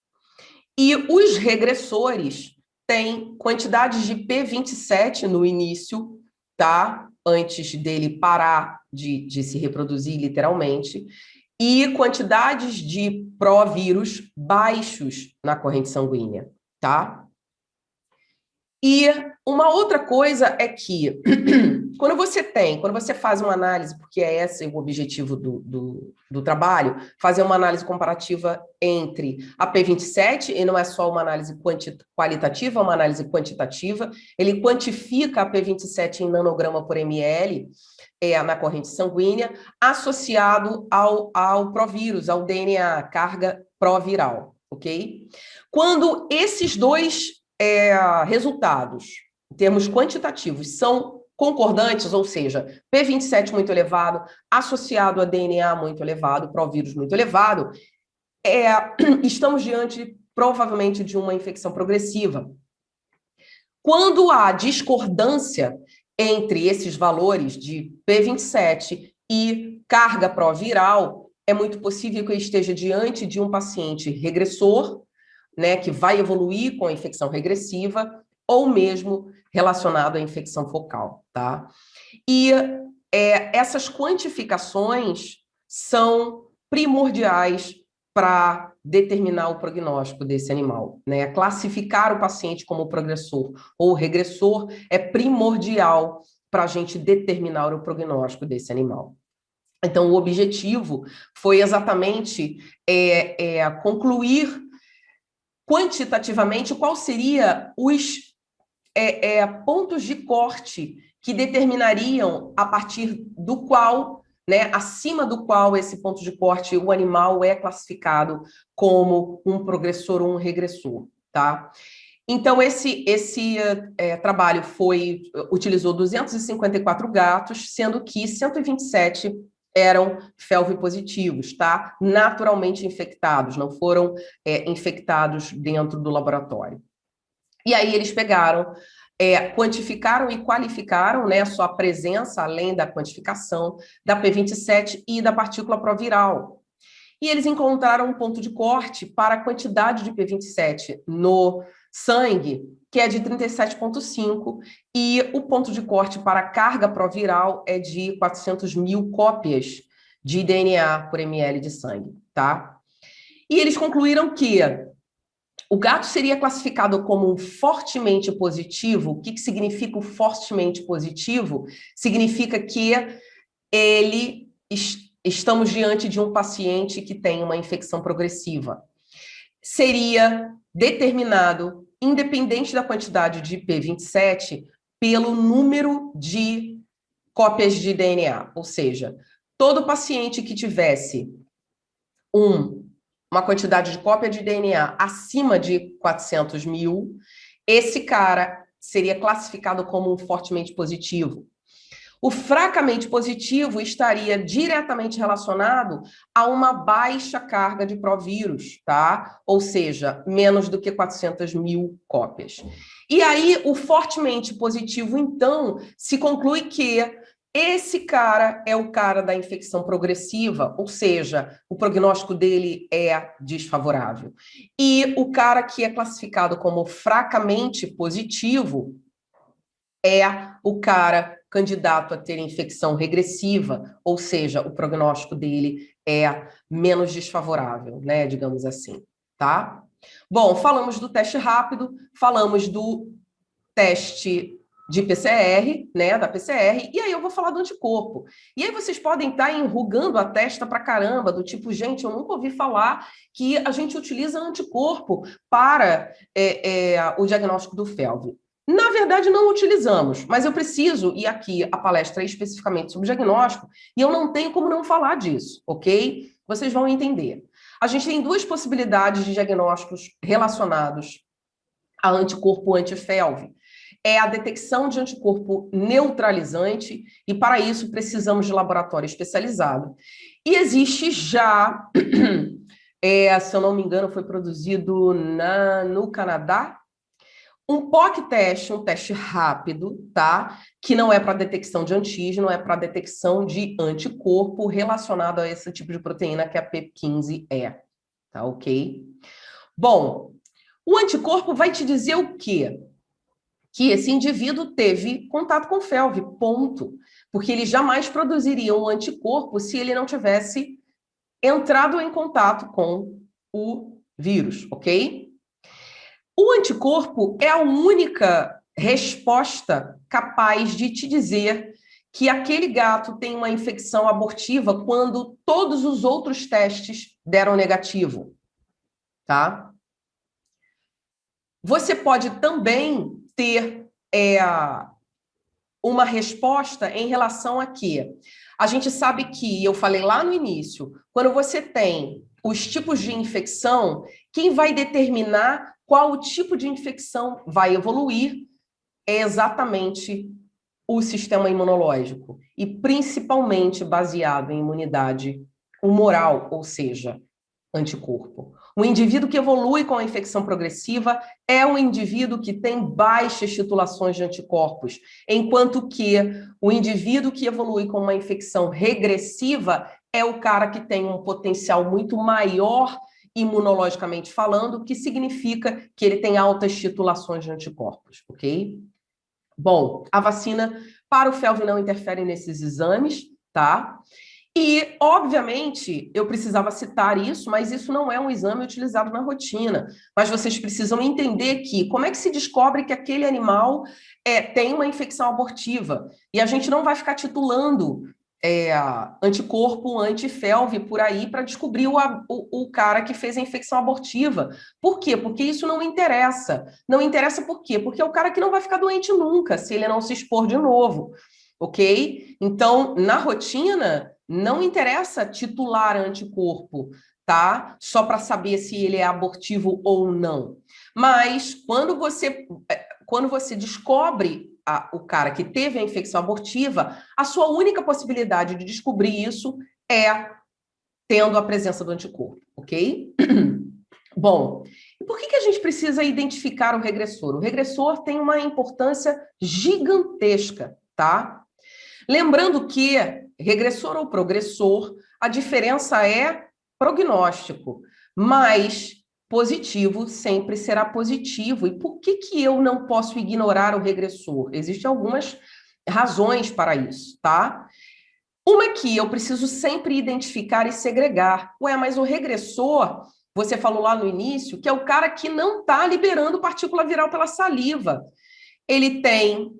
E os regressores têm quantidades de P27 no início, tá? Antes dele parar de se reproduzir, literalmente, e quantidades de provírus baixos na corrente sanguínea, tá? E uma outra coisa é que, quando você faz uma análise, porque é esse o objetivo do trabalho, fazer uma análise comparativa entre a P27, e não é só uma análise qualitativa, é uma análise quantitativa, ele quantifica a P27 em nanograma por ml, na corrente sanguínea, associado ao provírus, ao DNA, carga proviral, ok? Quando esses dois resultados, em termos quantitativos, são concordantes, ou seja, P27 muito elevado, associado a DNA muito elevado, provírus muito elevado, estamos diante, provavelmente, de uma infecção progressiva. Quando há discordância entre esses valores de P27 e carga proviral, é muito possível que eu esteja diante de um paciente regressor, né, que vai evoluir com a infecção regressiva, ou mesmo relacionado à infecção focal, tá? E essas quantificações são primordiais para determinar o prognóstico desse animal, né? Classificar o paciente como progressor ou regressor é primordial para a gente determinar o prognóstico desse animal. Então, o objetivo foi exatamente concluir quantitativamente qual seria os pontos de corte que determinariam a partir do qual, né, acima do qual esse ponto de corte o animal é classificado como um progressor ou um regressor, tá? Então, esse trabalho utilizou 254 gatos, sendo que 127 eram FeLV positivos, tá? Naturalmente infectados, não foram infectados dentro do laboratório. E aí eles pegaram, quantificaram e qualificaram, né, a sua presença, além da quantificação, da P27 e da partícula proviral. E eles encontraram um ponto de corte para a quantidade de P27 no sangue, que é de 37,5, e o ponto de corte para a carga proviral é de 400 mil cópias de DNA por ml de sangue, tá? E eles concluíram que o gato seria classificado como um fortemente positivo. O que significa o fortemente positivo? Significa que estamos diante de um paciente que tem uma infecção progressiva. Seria determinado, independente da quantidade de P27, pelo número de cópias de DNA. Ou seja, todo paciente que tivesse uma quantidade de cópia de DNA acima de 400 mil, esse cara seria classificado como um fortemente positivo. O fracamente positivo estaria diretamente relacionado a uma baixa carga de provírus, tá? Ou seja, menos do que 400 mil cópias. E aí, o fortemente positivo, então, se conclui que esse cara é o cara da infecção progressiva, ou seja, o prognóstico dele é desfavorável. E o cara que é classificado como fracamente positivo é o cara candidato a ter infecção regressiva, ou seja, o prognóstico dele é menos desfavorável, né, digamos assim, tá? Bom, falamos do teste rápido, falamos do teste de PCR, né, da PCR, e aí eu vou falar do anticorpo. E aí vocês podem estar enrugando a testa pra caramba, do tipo, gente, eu nunca ouvi falar que a gente utiliza anticorpo para o diagnóstico do FeLV. Na verdade, não utilizamos, mas eu preciso, e aqui a palestra é especificamente sobre diagnóstico, e eu não tenho como não falar disso, ok? Vocês vão entender. A gente tem duas possibilidades de diagnósticos relacionados a anticorpo anti-FeLV. É a detecção de anticorpo neutralizante, e para isso precisamos de laboratório especializado. E existe já, se eu não me engano, foi produzido no Canadá, um POC teste, um teste rápido, tá? Que não é para detecção de antígeno, é para detecção de anticorpo relacionado a esse tipo de proteína que a P15 tá ok? Bom, o anticorpo vai te dizer o quê? Que esse indivíduo teve contato com FeLV, ponto. Porque ele jamais produziria um anticorpo se ele não tivesse entrado em contato com o vírus, ok? O anticorpo é a única resposta capaz de te dizer que aquele gato tem uma infecção abortiva quando todos os outros testes deram negativo, tá? Você pode também ter uma resposta em relação a quê? A gente sabe que, eu falei lá no início, quando você tem os tipos de infecção, quem vai determinar qual o tipo de infecção vai evoluir é exatamente o sistema imunológico, e principalmente baseado em imunidade humoral, ou seja, anticorpo. O indivíduo que evolui com a infecção progressiva é um indivíduo que tem baixas titulações de anticorpos, enquanto que o indivíduo que evolui com uma infecção regressiva é o cara que tem um potencial muito maior imunologicamente falando, que significa que ele tem altas titulações de anticorpos, ok? Bom, a vacina para o FeLV não interfere nesses exames, tá? E, obviamente, eu precisava citar isso, mas isso não é um exame utilizado na rotina. Mas vocês precisam entender que como é que se descobre que aquele animal tem uma infecção abortiva? E a gente não vai ficar titulando anticorpo, anti-FeLV por aí para descobrir o cara que fez a infecção abortiva. Por quê? Porque isso não interessa. Não interessa por quê? Porque é o cara que não vai ficar doente nunca, se ele não se expor de novo. Ok? Então, na rotina, não interessa titular anticorpo, tá? Só para saber se ele é abortivo ou não. Mas quando você descobre o cara que teve a infecção abortiva, a sua única possibilidade de descobrir isso é tendo a presença do anticorpo, ok? Bom, e por que a gente precisa identificar o regressor? O regressor tem uma importância gigantesca, tá? Lembrando que regressor ou progressor, a diferença é prognóstico, mas positivo sempre será positivo. E por que eu não posso ignorar o regressor? Existem algumas razões para isso, tá? Uma que eu preciso sempre identificar e segregar. Ué, mas o regressor, você falou lá no início, que é o cara que não está liberando partícula viral pela saliva. Ele tem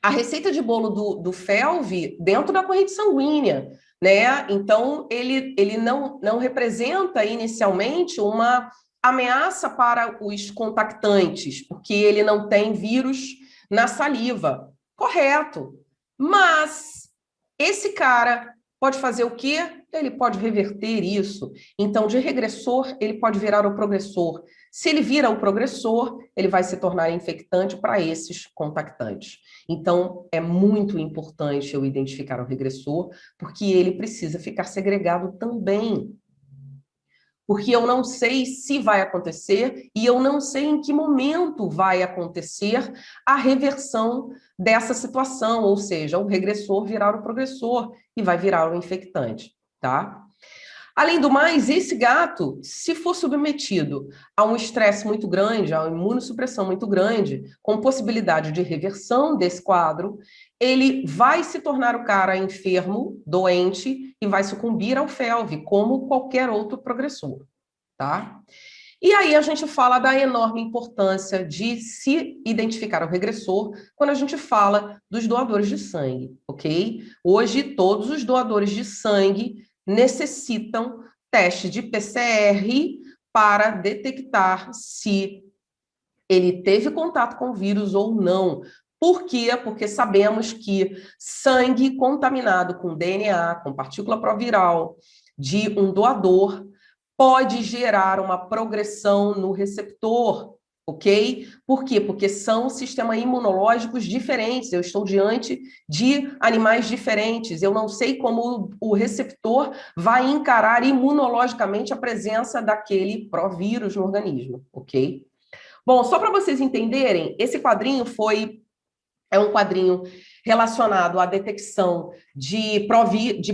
a receita de bolo do FeLV dentro da corrente sanguínea, né? Então, ele não representa inicialmente uma ameaça para os contactantes, porque ele não tem vírus na saliva. Correto. Mas esse cara pode fazer o quê? Ele pode reverter isso. Então, de regressor, ele pode virar o progressor. Se ele vira o progressor, ele vai se tornar infectante para esses contactantes. Então, é muito importante eu identificar o regressor, porque ele precisa ficar segregado também. Porque eu não sei se vai acontecer e eu não sei em que momento vai acontecer a reversão dessa situação, ou seja, o regressor virar o progressor e vai virar o infectante, tá? Além do mais, esse gato, se for submetido a um estresse muito grande, a uma imunossupressão muito grande, com possibilidade de reversão desse quadro, ele vai se tornar o cara enfermo, doente, e vai sucumbir ao FeLV, como qualquer outro progressor, tá? E aí a gente fala da enorme importância de se identificar o regressor quando a gente fala dos doadores de sangue, ok? Hoje, todos os doadores de sangue necessitam teste de PCR para detectar se ele teve contato com o vírus ou não. Por quê? Porque sabemos que sangue contaminado com DNA, com partícula proviral de um doador, pode gerar uma progressão no receptor, ok? Por quê? Porque são sistemas imunológicos diferentes, eu estou diante de animais diferentes, eu não sei como o receptor vai encarar imunologicamente a presença daquele provírus no organismo, ok? Bom, só para vocês entenderem, esse quadrinho é um quadrinho relacionado à detecção de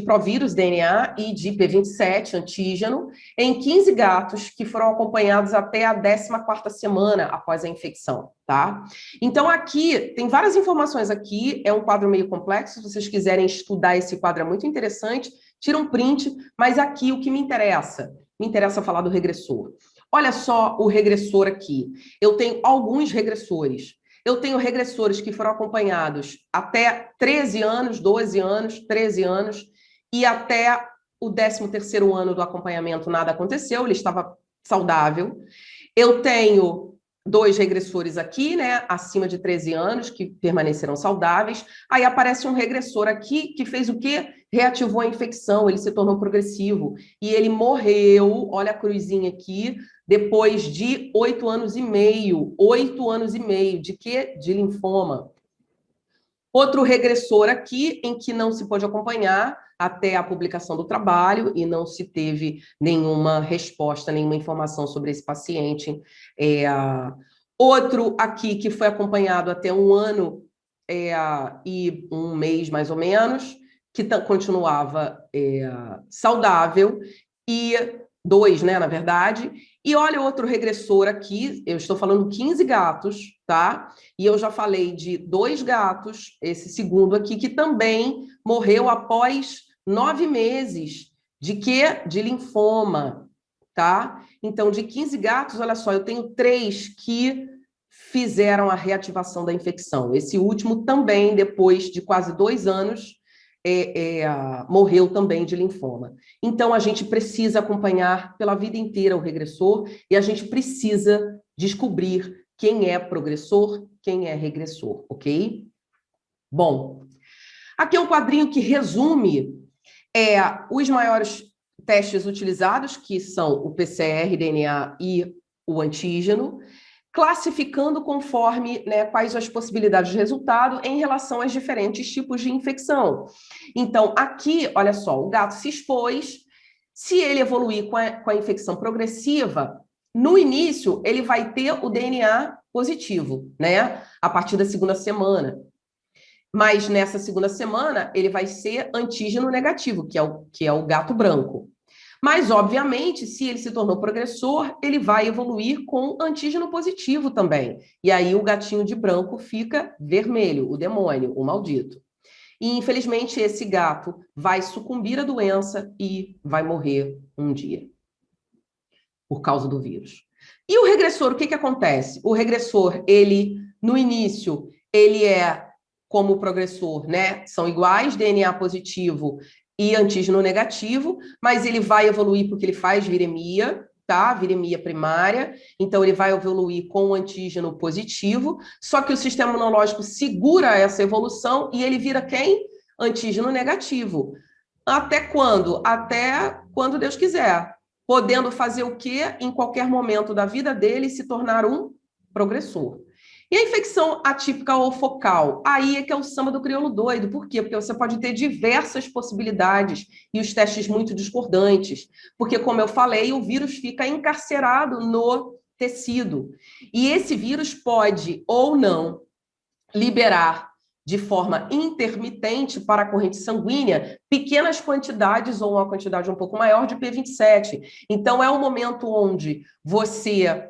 provírus DNA e de P27 antígeno em 15 gatos que foram acompanhados até a 14ª semana após a infecção, tá? Então, aqui, tem várias informações aqui, é um quadro meio complexo, se vocês quiserem estudar esse quadro é muito interessante, tira um print, mas aqui o que me interessa falar do regressor. Olha só o regressor aqui. Eu tenho alguns regressores. Eu tenho regressores que foram acompanhados até 13 anos, 12 anos, 13 anos, e até o 13º ano do acompanhamento nada aconteceu, ele estava saudável. Eu tenho 2 regressores aqui, né, acima de 13 anos, que permaneceram saudáveis. Aí aparece um regressor aqui que fez o quê? Reativou a infecção, ele se tornou progressivo. E ele morreu, olha a cruzinha aqui, depois de 8 anos e meio. 8 anos e meio. De quê? De linfoma. Outro regressor aqui, em que não se pôde acompanhar até a publicação do trabalho e não se teve nenhuma resposta, nenhuma informação sobre esse paciente. Outro aqui que foi acompanhado até 1 ano e 1 mês, mais ou menos, que continuava saudável, e 2, né, na verdade. E olha outro regressor aqui, eu estou falando 15 gatos, tá? E eu já falei de 2 gatos, esse segundo aqui, que também morreu após 9 meses de quê? De linfoma, tá? Então, de 15 gatos, olha só, eu tenho 3 que fizeram a reativação da infecção. Esse último também, depois de quase 2 anos, morreu também de linfoma. Então, a gente precisa acompanhar pela vida inteira o regressor e a gente precisa descobrir quem é progressor, quem é regressor, ok? Bom, aqui é um quadrinho que resume os maiores testes utilizados, que são o PCR, DNA e o antígeno, classificando conforme, né, quais as possibilidades de resultado em relação aos diferentes tipos de infecção. Então, aqui, olha só, o gato se expôs, se ele evoluir com a infecção progressiva, no início, ele vai ter o DNA positivo, né, a partir da segunda semana. Mas nessa segunda semana, ele vai ser antígeno negativo, que é o gato branco. Mas, obviamente, se ele se tornou progressor, ele vai evoluir com antígeno positivo também. E aí o gatinho de branco fica vermelho, o demônio, o maldito. E, infelizmente, esse gato vai sucumbir à doença e vai morrer um dia, por causa do vírus. E o regressor, o que acontece? O regressor, ele, no início, ele como o progressor, né? São iguais, DNA positivo e antígeno negativo, mas ele vai evoluir porque ele faz viremia, tá? Viremia primária, então ele vai evoluir com o antígeno positivo, só que o sistema imunológico segura essa evolução e ele vira quem? Antígeno negativo. Até quando? Até quando Deus quiser. Podendo fazer o quê? Em qualquer momento da vida dele, se tornar um progressor. E a infecção atípica ou focal? Aí é que é o samba do crioulo doido. Por quê? Porque você pode ter diversas possibilidades e os testes muito discordantes. Porque, como eu falei, o vírus fica encarcerado no tecido. E esse vírus pode ou não liberar de forma intermitente para a corrente sanguínea pequenas quantidades ou uma quantidade um pouco maior de P27. Então, é um momento onde você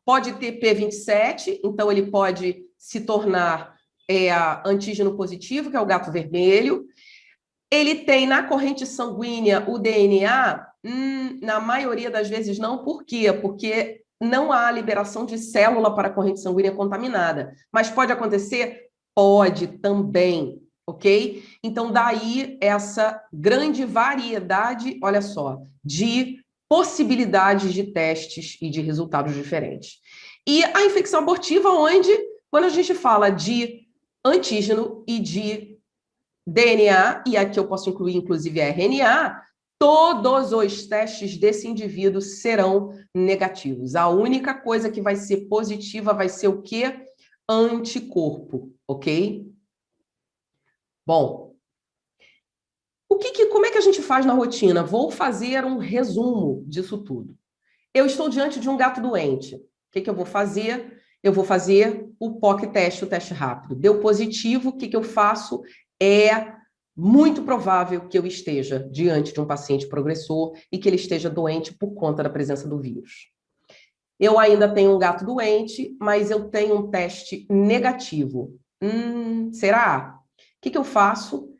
pode ter P27, então ele pode se tornar antígeno positivo, que é o gato vermelho. Ele tem na corrente sanguínea o DNA? Na maioria das vezes não. Por quê? Porque não há liberação de célula para a corrente sanguínea contaminada. Mas pode acontecer? Pode também, ok? Então, daí essa grande variedade, olha só, de possibilidades de testes e de resultados diferentes. E a infecção abortiva, onde, quando a gente fala de antígeno e de DNA, e aqui eu posso incluir, inclusive, a RNA, todos os testes desse indivíduo serão negativos. A única coisa que vai ser positiva vai ser o quê? Anticorpo, ok? Bom, como é que a gente faz na rotina? Vou fazer um resumo disso tudo. Eu estou diante de um gato doente. O que eu vou fazer? Eu vou fazer o POC teste, o teste rápido. Deu positivo, o que eu faço? É muito provável que eu esteja diante de um paciente progressor e que ele esteja doente por conta da presença do vírus. Eu ainda tenho um gato doente, mas eu tenho um teste negativo. Será? O que eu faço?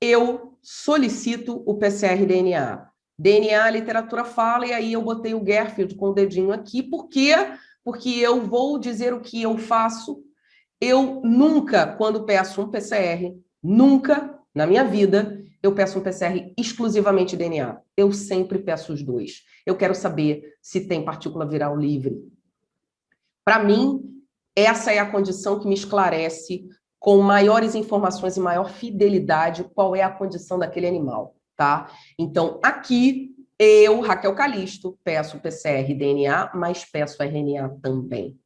Eu solicito o PCR-DNA. DNA, a literatura fala, e aí eu botei o Garfield com o dedinho aqui. Por quê? Porque eu vou dizer o que eu faço. Eu nunca, quando peço um PCR, nunca na minha vida, eu peço um PCR exclusivamente DNA. Eu sempre peço os dois. Eu quero saber se tem partícula viral livre. Para mim, essa é a condição que me esclarece com maiores informações e maior fidelidade qual é a condição daquele animal, tá? Então, aqui, eu, Raquel Calisto, peço PCR e DNA, mas peço RNA também.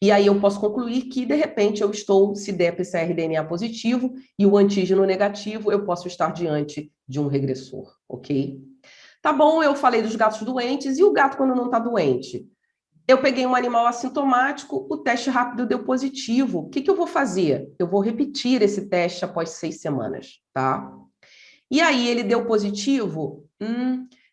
E aí eu posso concluir que, de repente, eu estou, se der PCR e DNA positivo e o antígeno negativo, eu posso estar diante de um regressor, ok? Tá bom, eu falei dos gatos doentes, e o gato quando não está doente? Eu peguei um animal assintomático, o teste rápido deu positivo. O que eu vou fazer? Eu vou repetir esse teste após 6 semanas, tá? E aí ele deu positivo?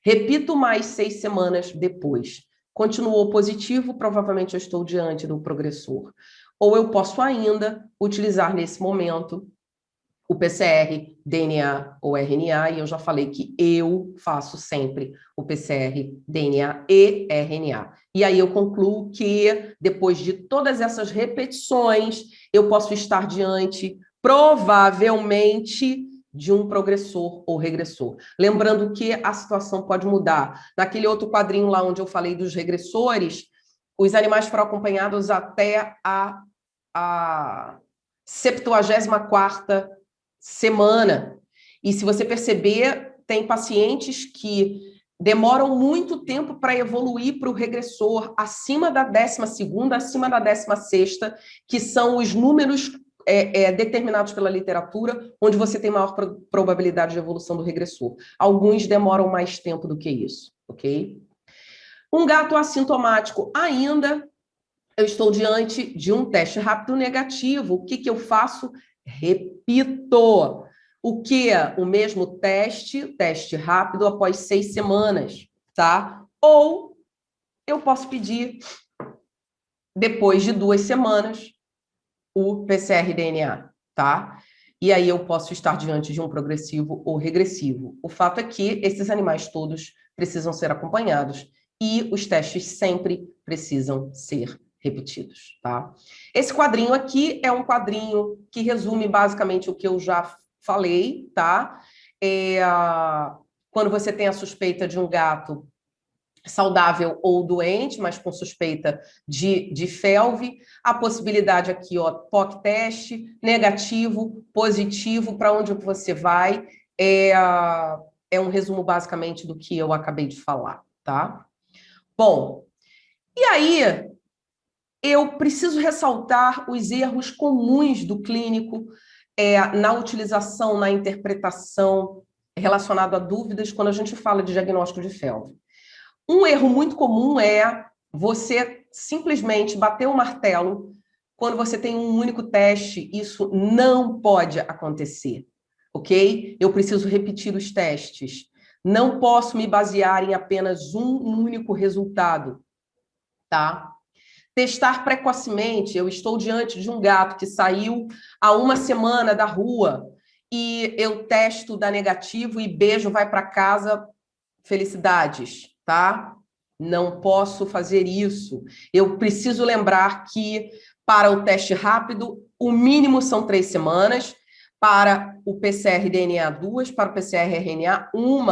Repito mais 6 semanas depois. Continuou positivo, provavelmente eu estou diante do progressor. Ou eu posso ainda utilizar nesse momento o PCR, DNA ou RNA, e eu já falei que eu faço sempre o PCR, DNA e RNA. E aí eu concluo que, depois de todas essas repetições, eu posso estar diante, provavelmente, de um progressor ou regressor. Lembrando que a situação pode mudar. Naquele outro quadrinho lá onde eu falei dos regressores, os animais foram acompanhados até a 74ª semana. E se você perceber, tem pacientes que demoram muito tempo para evoluir para o regressor, acima da 12ª, acima da 16ª, que são os números determinados pela literatura, onde você tem maior probabilidade de evolução do regressor. Alguns demoram mais tempo do que isso, ok? Um gato assintomático ainda, eu estou diante de um teste rápido negativo. O que eu faço? Repito. O que? O mesmo teste rápido após 6 semanas, tá? Ou eu posso pedir, depois de 2 semanas, o PCR-DNA, tá? E aí eu posso estar diante de um progressivo ou regressivo. O fato é que esses animais todos precisam ser acompanhados e os testes sempre precisam ser repetidos, tá? Esse quadrinho aqui é um quadrinho que resume basicamente o que eu já falei, tá? Quando você tem a suspeita de um gato saudável ou doente, mas com suspeita de FeLV, a possibilidade aqui, ó, POC teste, negativo, positivo, para onde você vai, é um resumo basicamente do que eu acabei de falar, tá? Bom, e aí eu preciso ressaltar os erros comuns do clínico na utilização, na interpretação, relacionado a dúvidas, quando a gente fala de diagnóstico de FeLV. Um erro muito comum é você simplesmente bater o martelo quando você tem um único teste. Isso não pode acontecer, ok? Eu preciso repetir os testes. Não posso me basear em apenas um único resultado, tá? Testar precocemente. Eu estou diante de um gato que saiu há 1 semana da rua e eu testo, dá negativo e beijo, vai para casa, felicidades, tá? Não posso fazer isso. Eu preciso lembrar que para o teste rápido, o mínimo são 3 semanas, para o PCR-DNA 2, para o PCR-RNA 1.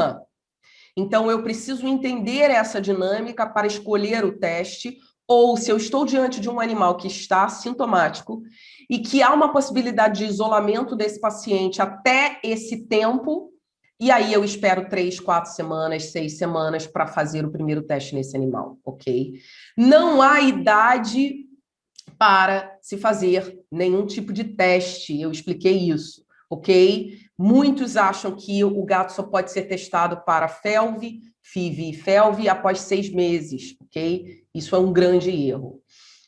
Então, eu preciso entender essa dinâmica para escolher o teste, ou se eu estou diante de um animal que está sintomático e que há uma possibilidade de isolamento desse paciente até esse tempo, e aí eu espero 3, 4 semanas, 6 semanas para fazer o primeiro teste nesse animal, ok? Não há idade para se fazer nenhum tipo de teste, eu expliquei isso, ok? Muitos acham que o gato só pode ser testado para FeLV, FIV e FeLV após 6 meses, ok? Isso é um grande erro.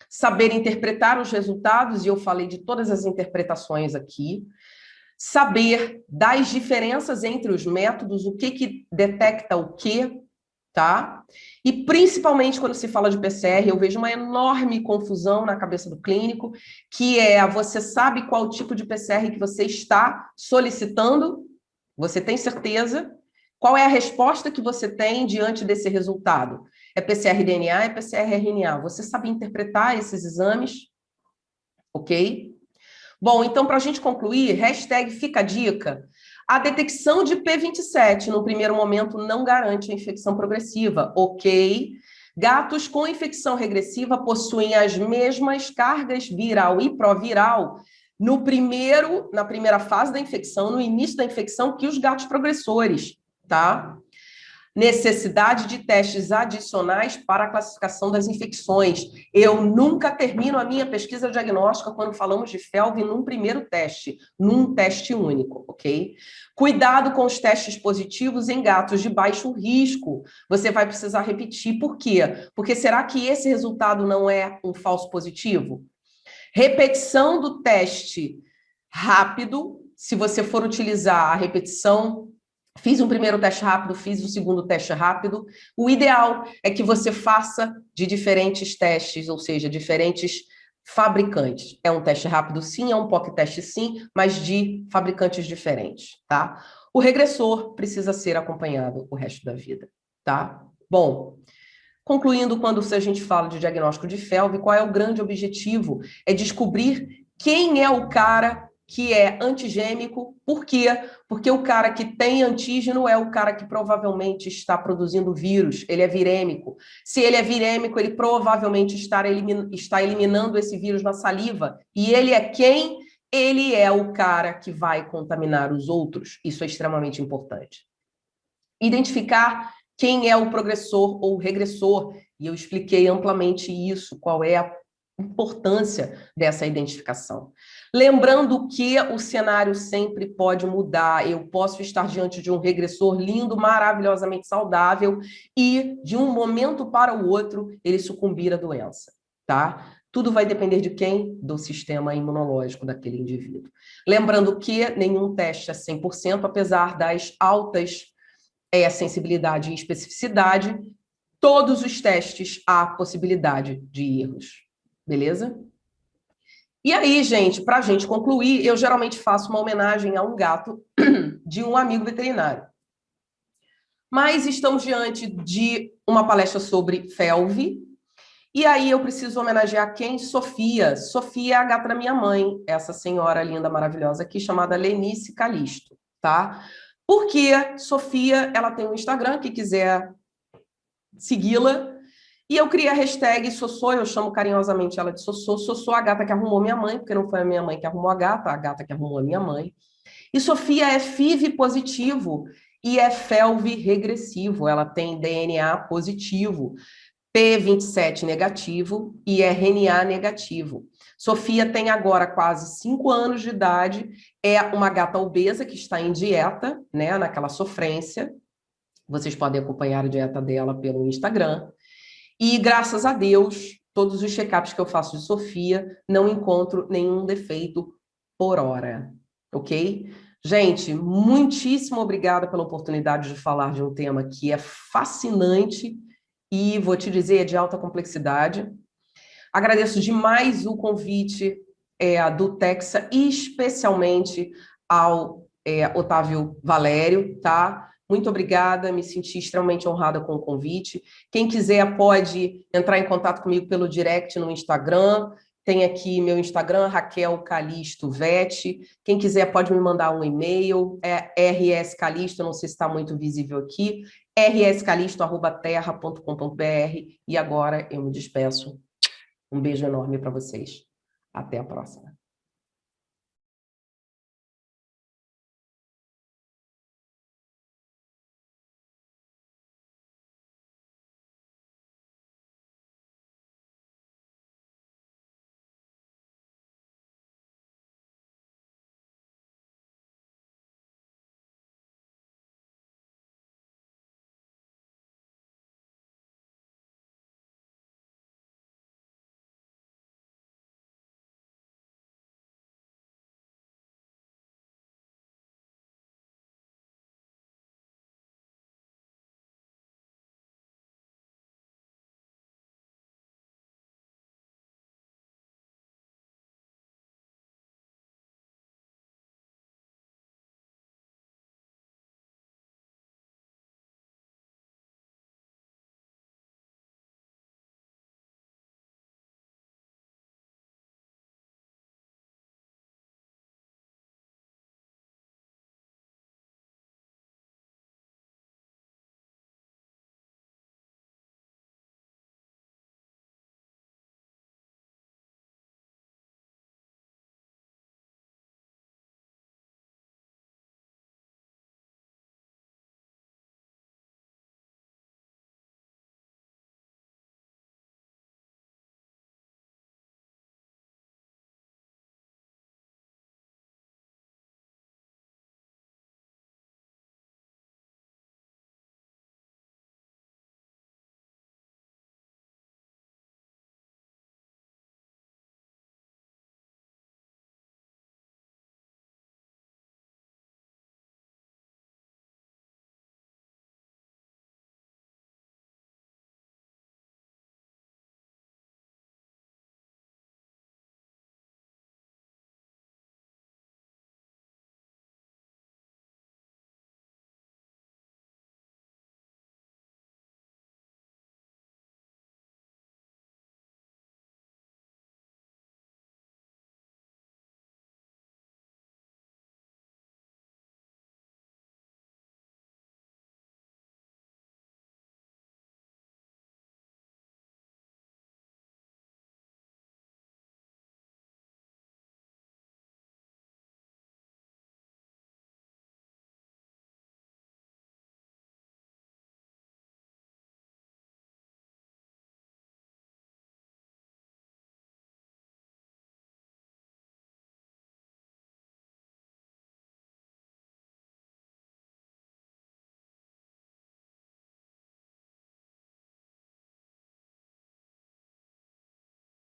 Saber interpretar os resultados, e eu falei de todas as interpretações aqui. Saber das diferenças entre os métodos, o que detecta o quê, tá? E principalmente quando se fala de PCR, eu vejo uma enorme confusão na cabeça do clínico, que você sabe qual tipo de PCR que você está solicitando, você tem certeza? Qual é a resposta que você tem diante desse resultado? É PCR-DNA, é PCR-RNA. Você sabe interpretar esses exames? Ok? Bom, então, para a gente concluir, hashtag fica a dica. A detecção de P27 no primeiro momento não garante a infecção progressiva, ok? Gatos com infecção regressiva possuem as mesmas cargas viral e proviral na primeira fase da infecção, no início da infecção, que os gatos progressores, tá? Necessidade de testes adicionais para a classificação das infecções. Eu nunca termino a minha pesquisa diagnóstica quando falamos de FeLV num primeiro teste, num teste único, ok? Cuidado com os testes positivos em gatos de baixo risco. Você vai precisar repetir. Por quê? Porque será que esse resultado não é um falso positivo? Repetição do teste rápido, se você for utilizar a repetição. Fiz um primeiro teste rápido, fiz um segundo teste rápido. O ideal é que você faça de diferentes testes, ou seja, diferentes fabricantes. É um teste rápido, sim, é um POC teste, sim, mas de fabricantes diferentes, tá? O regressor precisa ser acompanhado o resto da vida, tá? Bom, concluindo, quando a gente fala de diagnóstico de FeLV, qual é o grande objetivo? É descobrir quem é o cara que é antigêmico. Por quê? Porque o cara que tem antígeno é o cara que provavelmente está produzindo vírus, ele é virêmico. Se ele é virêmico, ele provavelmente está eliminando esse vírus na saliva. E ele é quem? Ele é o cara que vai contaminar os outros. Isso é extremamente importante. Identificar quem é o progressor ou o regressor, e eu expliquei amplamente isso, qual é a importância dessa identificação. Lembrando que o cenário sempre pode mudar, eu posso estar diante de um regressor lindo, maravilhosamente saudável, e de um momento para o outro ele sucumbir à doença, tá? Tudo vai depender de quem? Do sistema imunológico daquele indivíduo. Lembrando que nenhum teste é 100%, apesar das altas sensibilidade e especificidade, todos os testes há possibilidade de erros, beleza? E aí, gente, para a gente concluir, eu geralmente faço uma homenagem a um gato de um amigo veterinário. Mas estamos diante de uma palestra sobre FeLV, e aí eu preciso homenagear quem? Sofia. Sofia é a gata da minha mãe, essa senhora linda, maravilhosa aqui, chamada Lenice Calisto, tá? Porque Sofia, ela tem um Instagram, que quiser segui-la, e eu criei a hashtag Sossô, eu chamo carinhosamente ela de Sossô, Sossô, a gata que arrumou minha mãe, porque não foi a minha mãe que arrumou a gata que arrumou a minha mãe. E Sofia é FIV positivo e é FeLV regressivo, ela tem DNA positivo, P27 negativo e RNA negativo. Sofia tem agora quase 5 anos de idade, é uma gata obesa que está em dieta, né, naquela sofrência. Vocês podem acompanhar a dieta dela pelo Instagram. E, graças a Deus, todos os check-ups que eu faço de Sofia, não encontro nenhum defeito por hora, ok? Gente, muitíssimo obrigada pela oportunidade de falar de um tema que é fascinante e, vou te dizer, é de alta complexidade. Agradeço demais o convite do Texa, especialmente ao Otávio Valério, tá? Muito obrigada, me senti extremamente honrada com o convite. Quem quiser pode entrar em contato comigo pelo direct no Instagram. Tem aqui meu Instagram, Raquel Calisto Vete. Quem quiser pode me mandar um e-mail, rscalisto, não sei se está muito visível aqui, rscalisto@terra.com.br. E agora eu me despeço. Um beijo enorme para vocês. Até a próxima.